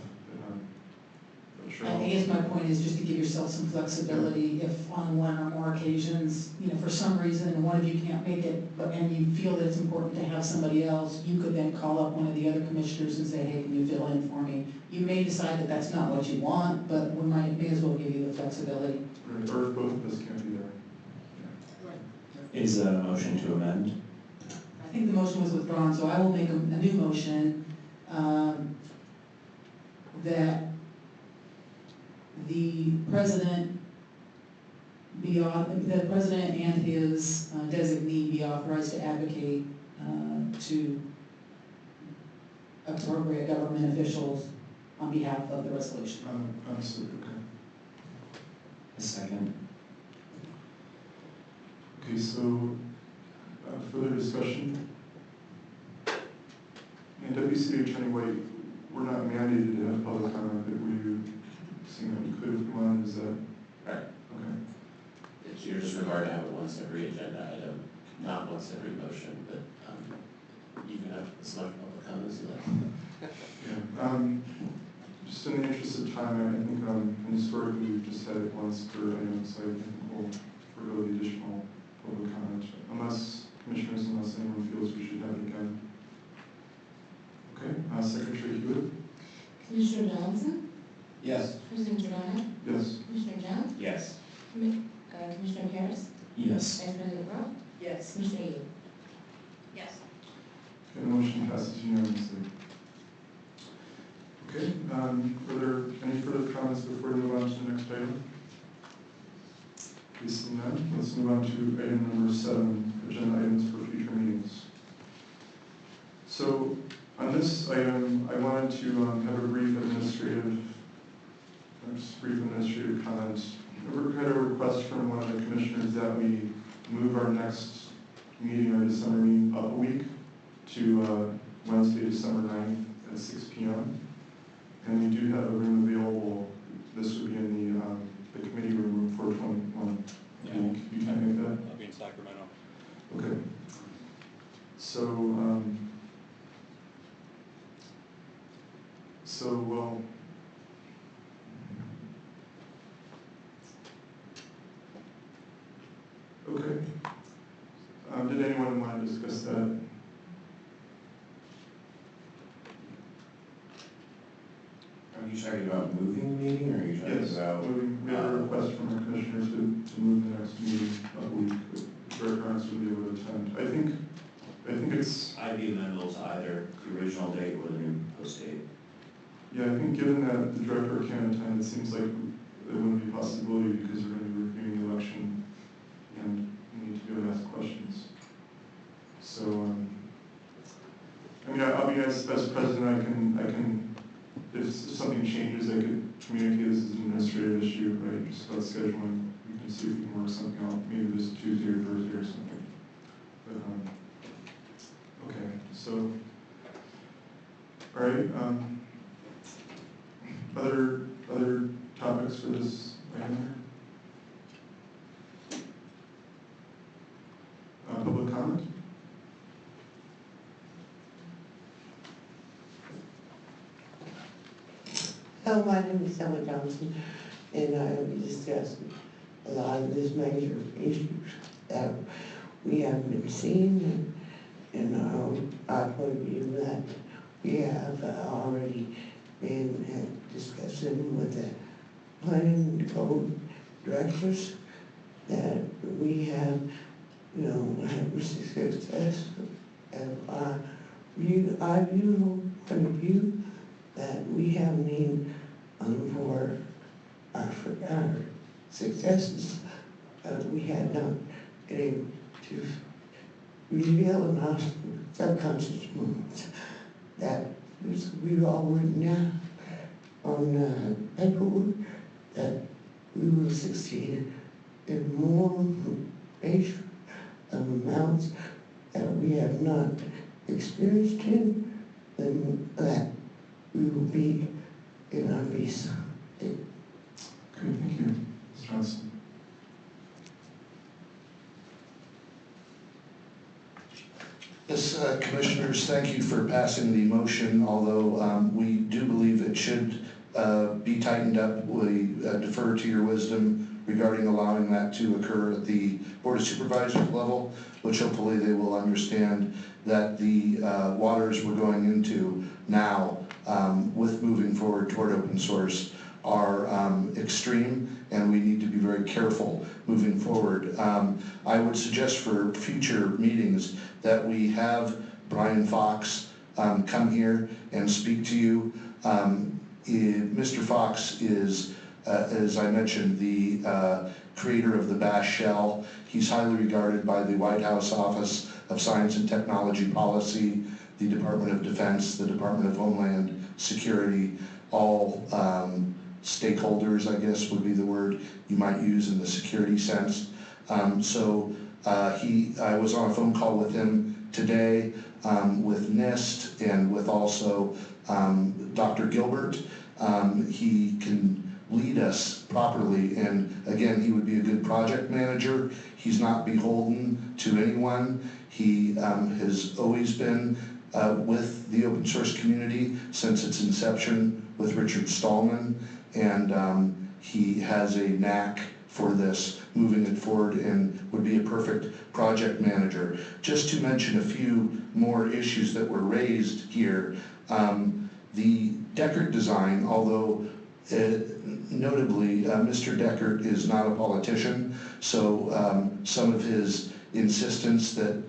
Speaker 1: But sure.
Speaker 9: I guess my point is just to give yourself some flexibility if on one or more occasions, for some reason, one of you can't make it, and you feel that it's important to have somebody else, you could then call up one of the other commissioners and say, hey, can you fill in for me? You may decide that that's not what you want, but we may as well give you the flexibility.
Speaker 1: Right, or if both of us can't be there.
Speaker 7: Is a motion to amend?
Speaker 9: I think the motion was withdrawn, so I will make a new motion that the president and his designee be authorized to advocate to appropriate government officials on behalf of the resolution.
Speaker 1: Absolutely, okay.
Speaker 7: A second.
Speaker 1: Okay, so further discussion? And Deputy City Attorney White, we're not mandated to have public comment, but were you saying that we could if we wanted, is that?
Speaker 12: Right.
Speaker 1: Okay.
Speaker 12: It's your disregard to have it once every agenda item, not once every motion, but you can have as much public comment as you like.
Speaker 1: Yeah. Just in the interest of time, I think historically we've just had it once per item, so I think we'll forego the additional public comment, unless anyone feels we should have it again. Okay, Secretary Hewitt?
Speaker 2: Commissioner Johnson?
Speaker 10: Yes.
Speaker 2: President Gerard?
Speaker 1: Yes.
Speaker 2: Commissioner Jones?
Speaker 7: Yes.
Speaker 2: Commissioner Harris?
Speaker 7: Yes.
Speaker 2: Vice President Rowe?
Speaker 9: Yes.
Speaker 2: Commissioner Yu?
Speaker 15: Yes.
Speaker 1: Okay, the motion passes unanimously. Okay, are there any further comments before we move on to the next item? Okay, seeing none, let's move on to item number 7, agenda items for future meetings. So, on this item, I wanted to have a brief administrative comment. We had a request from one of the commissioners that we move our next meeting, our December meeting, up a week to Wednesday, December 9th at 6 p.m. And we do have a room available. This would be in the committee room 421.
Speaker 6: Yeah.
Speaker 1: You can't make that?
Speaker 6: I'll be in Sacramento.
Speaker 1: Okay. So, well, okay. Did anyone want to discuss that?
Speaker 11: Are you talking about moving the meeting, or are you talking
Speaker 1: Yes,
Speaker 11: about?
Speaker 1: we have a request from our commissioners to move the next meeting up a week, but our parents would be able to attend. I think it's,
Speaker 7: I'd be amenable to either the original date or the new post date.
Speaker 1: yeah, I think given that the director can't attend, it seems like there wouldn't be a possibility because we're going to be reviewing the election and we need to be able to ask questions. So, I'll be as president, I can, if something changes, I could communicate this as an administrative issue, right, just about scheduling. We can see if we can work something out, maybe this Tuesday or Thursday or something. But, okay, so, all right, other topics for this item here? Public comment?
Speaker 16: Hello, my name is Ella Johnson, and I will be discussing a lot of these major issues that we have been seeing, and I believe that we have already been discussing with the planning and code directors that we have, had success. And I view point of view that we have need for our successes. We had not been able to reveal in our subconscious minds that we've all written down on paperwork that we will succeed in more major amounts that we have not experienced in, then that we will be in our peace.
Speaker 1: Okay, thank you. Ms. Johnson.
Speaker 5: Yes, Commissioners, thank you for passing the motion, although we do believe it should be tightened up. We defer to your wisdom regarding allowing that to occur at the Board of Supervisors level, which hopefully they will understand that the waters we're going into now with moving forward toward open source are extreme, and we need to be very careful moving forward. I would suggest for future meetings that we have Brian Fox come here and speak to you. Mr. Fox is, as I mentioned, the creator of the Bash Shell. He's highly regarded by the White House Office of Science and Technology Policy, the Department of Defense, the Department of Homeland Security, all stakeholders, I guess would be the word you might use in the security sense. I was on a phone call with him today with NIST and with also Dr. Gilbert. He can lead us properly, and again, he would be a good project manager. He's not beholden to anyone. He has always been with the open source community since its inception with Richard Stallman, and he has a knack for this, moving it forward, and would be a perfect project manager. Just to mention a few more issues that were raised here, the Deckert design, although notably Mr. Deckert is not a politician, so some of his insistence that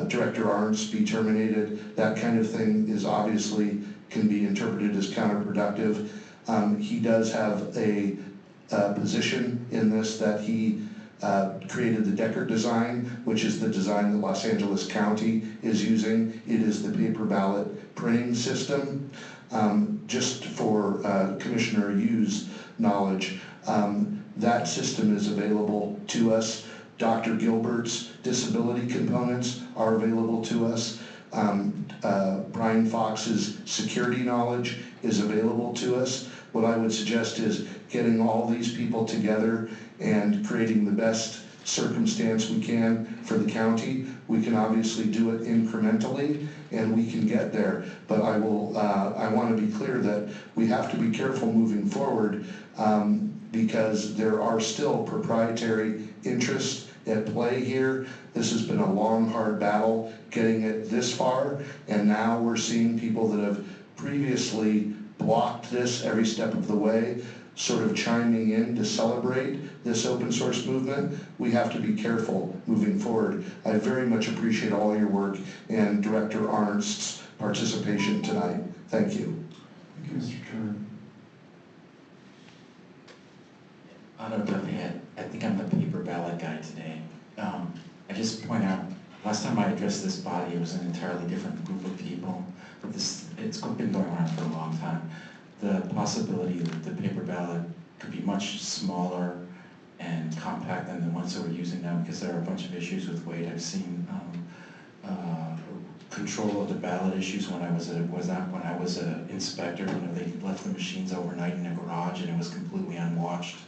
Speaker 5: Director Arntz be terminated, that kind of thing is obviously can be interpreted as counterproductive. He does have a position in this that he created the Deckert design, which is the design that Los Angeles County is using. It is the paper ballot printing system. Just for Commissioner Yu's knowledge, that system is available to us. Dr. Gilbert's disability components are available to us. Brian Fox's security knowledge is available to us. What I would suggest is getting all these people together and creating the best circumstance we can for the county. We can obviously do it incrementally, and we can get there. But I want to be clear that we have to be careful moving forward because there are still proprietary interests at play here. This has been a long, hard battle getting it this far, and now we're seeing people that have previously blocked this every step of the way sort of chiming in to celebrate this open source movement. We have to be careful moving forward. I very much appreciate all your work and Director Arntz's participation tonight. Thank you.
Speaker 1: Thank you, Mr. Turner.
Speaker 4: I think I'm the paper ballot guy today. I just point out, last time I addressed this body, it was an entirely different group of people. But it's been going on for a long time. The possibility that the paper ballot could be much smaller and compact than the ones that we're using now, because there are a bunch of issues with weight. I've seen control of the ballot issues when I was an inspector. They left the machines overnight in a garage and it was completely unwatched.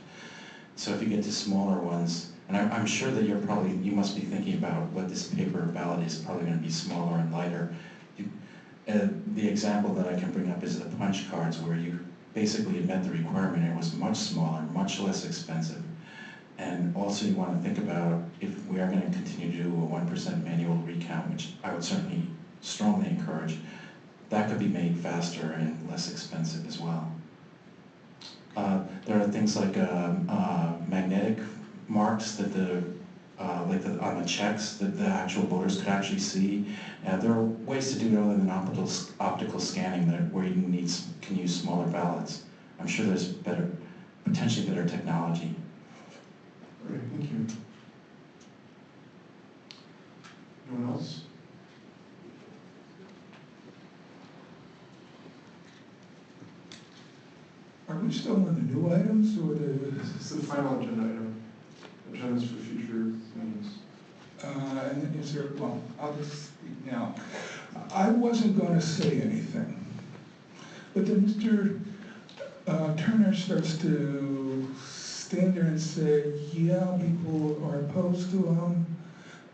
Speaker 4: So if you get to smaller ones, and I'm sure that you must be thinking about what this paper ballot is probably going to be smaller and lighter. The example that I can bring up is the punch cards, where you basically met the requirement. It was much smaller, much less expensive. And also you want to think about, if we are going to continue to do a 1% manual recount, which I would certainly strongly encourage, that could be made faster and less expensive as well. There are things like magnetic marks that on the checks that the actual voters could actually see. There are ways to do it other than optical scanning where you can use smaller ballots. I'm sure there's potentially better technology.
Speaker 1: Great, thank you. Anyone else?
Speaker 13: Are we still on the new items or
Speaker 1: This is the final agenda item. Agendas for future meetings.
Speaker 13: and is there, well, I'll just Now, I wasn't going to say anything, but then Mr. Turner starts to stand there and say, yeah, people are opposed to him,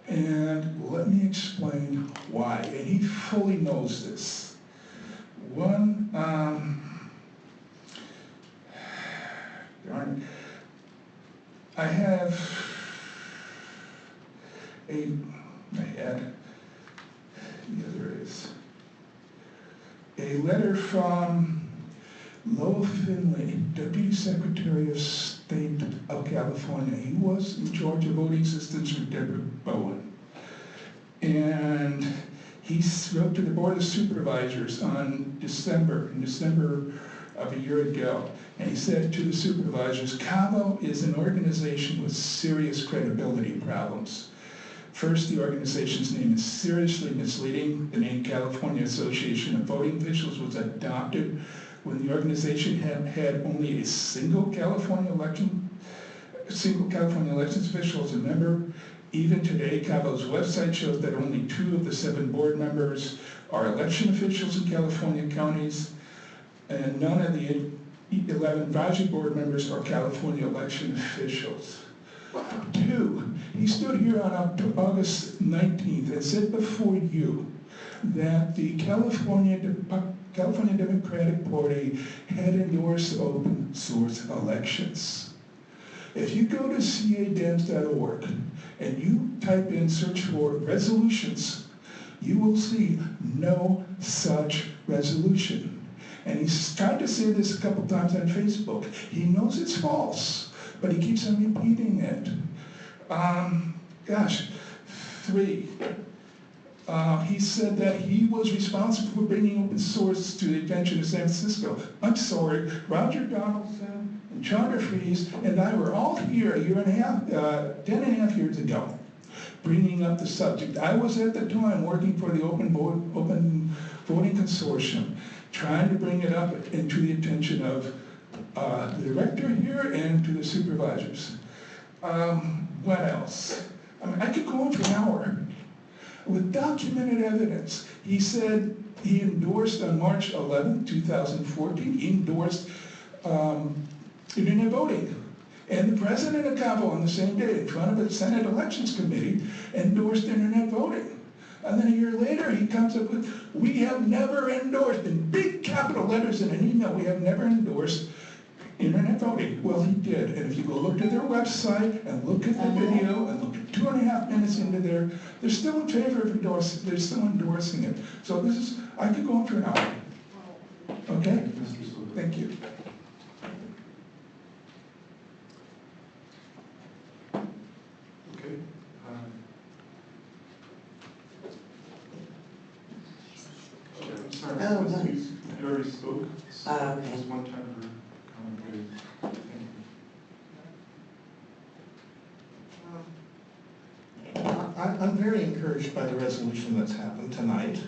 Speaker 13: and let me explain why. And he fully knows this. One, darn it, I had there is a letter from Lowell Finley, Deputy Secretary of State of California. He was in charge of voting systems for Deborah Bowen. And he wrote to the Board of Supervisors in December of a year ago. And he said to the supervisors, Cabo is an organization with serious credibility problems. First, the organization's name is seriously misleading. The name California Association of Voting Officials was adopted when the organization had only a single California elections official as a member. Even today, Cabo's website shows that only 2 of the 7 board members are election officials in California counties, and none of the 11 advisory board members are California election officials. 2, he stood here on August 19th and said before you that the California Democratic Party had endorsed open source elections. If you go to cadems.org and you type in search for resolutions, you will see no such resolution. And he's tried to say this a couple times on Facebook. He knows it's false, but he keeps on repeating it. 3, he said that he was responsible for bringing open source to the attention of San Francisco. I'm sorry, Roger Donaldson and Chandra Fries and I were all here 10 and a half years ago, bringing up the subject. I was at the time working for the Open Voting Consortium, trying to bring it up into the attention of the director here and to the supervisors. What else? I mean, I could go on for an hour. With documented evidence, he said he endorsed on March 11, 2014, he endorsed internet voting. And the president of Cabo on the same day, in front of the Senate Elections Committee, endorsed internet voting. And then a year later, he comes up with, we have never endorsed, in big capital letters in an email, we have never endorsed internet voting. Well, he did. And if you go look at their website and look at the video and look at 2.5 minutes into there, they're still in favor of endorsing, they're still endorsing it. So this is, I could go on for an hour. Okay? Thank you.
Speaker 1: Okay. I'm sorry, you already spoke. So
Speaker 16: okay.
Speaker 1: Just one time for comment, please. Thank you.
Speaker 3: I'm very encouraged by the resolution that's happened tonight,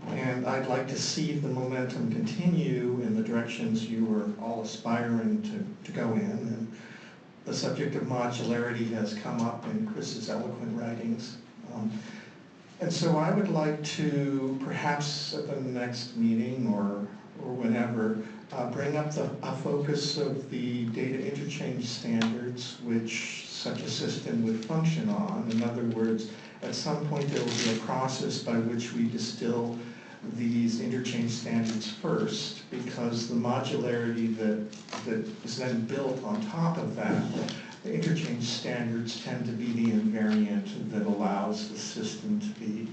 Speaker 3: and I'd like to see the momentum continue in the directions you were all aspiring to go in. And the subject of modularity has come up in Chris's eloquent writings. And so I would like to, perhaps at the next meeting or whenever, bring up a focus of the data interchange standards which such a system would function on. In other words, at some point there will be a process by which we distill these interchange standards first, because the modularity that is then built on top of that, the interchange standards tend to be the invariant that allows the system to be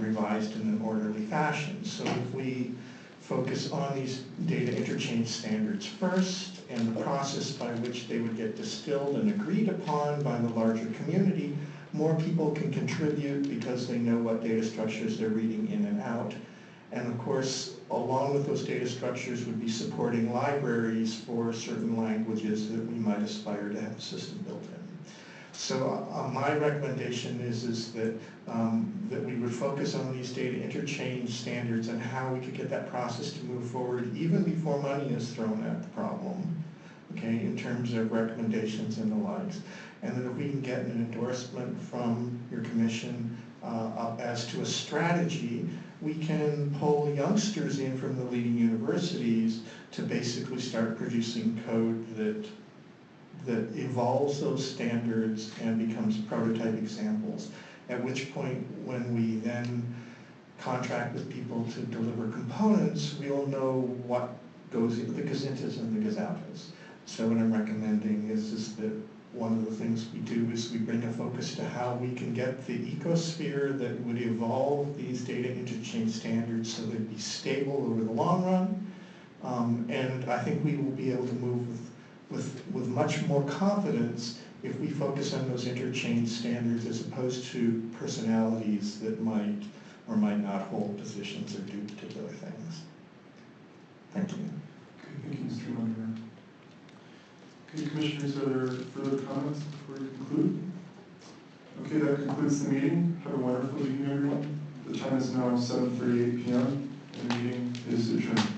Speaker 3: revised in an orderly fashion. So if we focus on these data interchange standards first, and the process by which they would get distilled and agreed upon by the larger community, more people can contribute because they know what data structures they're reading in and out. And of course, along with those data structures would be supporting libraries for certain languages that we might aspire to have a system built in. So my recommendation is that we would focus on these data interchange standards and how we could get that process to move forward even before money is thrown at the problem, okay, in terms of recommendations and the likes. And that if we can get an endorsement from your commission as to a strategy, we can pull youngsters in from the leading universities to basically start producing code that evolves those standards and becomes prototype examples. At which point, when we then contract with people to deliver components, we'll know what goes in the gazintas and the gazoutas. So what I'm recommending is that one of the things we do is we bring a focus to how we can get the ecosphere that would evolve these data interchange standards so they'd be stable over the long run. And I think we will be able to move with much more confidence if we focus on those interchange standards as opposed to personalities that might or might not hold positions or do particular things. Thank you.
Speaker 1: Okay, thank you, Mr. Munger. Okay, Commissioners, are there further comments before we conclude? Okay, that concludes the meeting. Have a wonderful evening, everyone. The time is now 7:38 p.m. and the meeting is adjourned.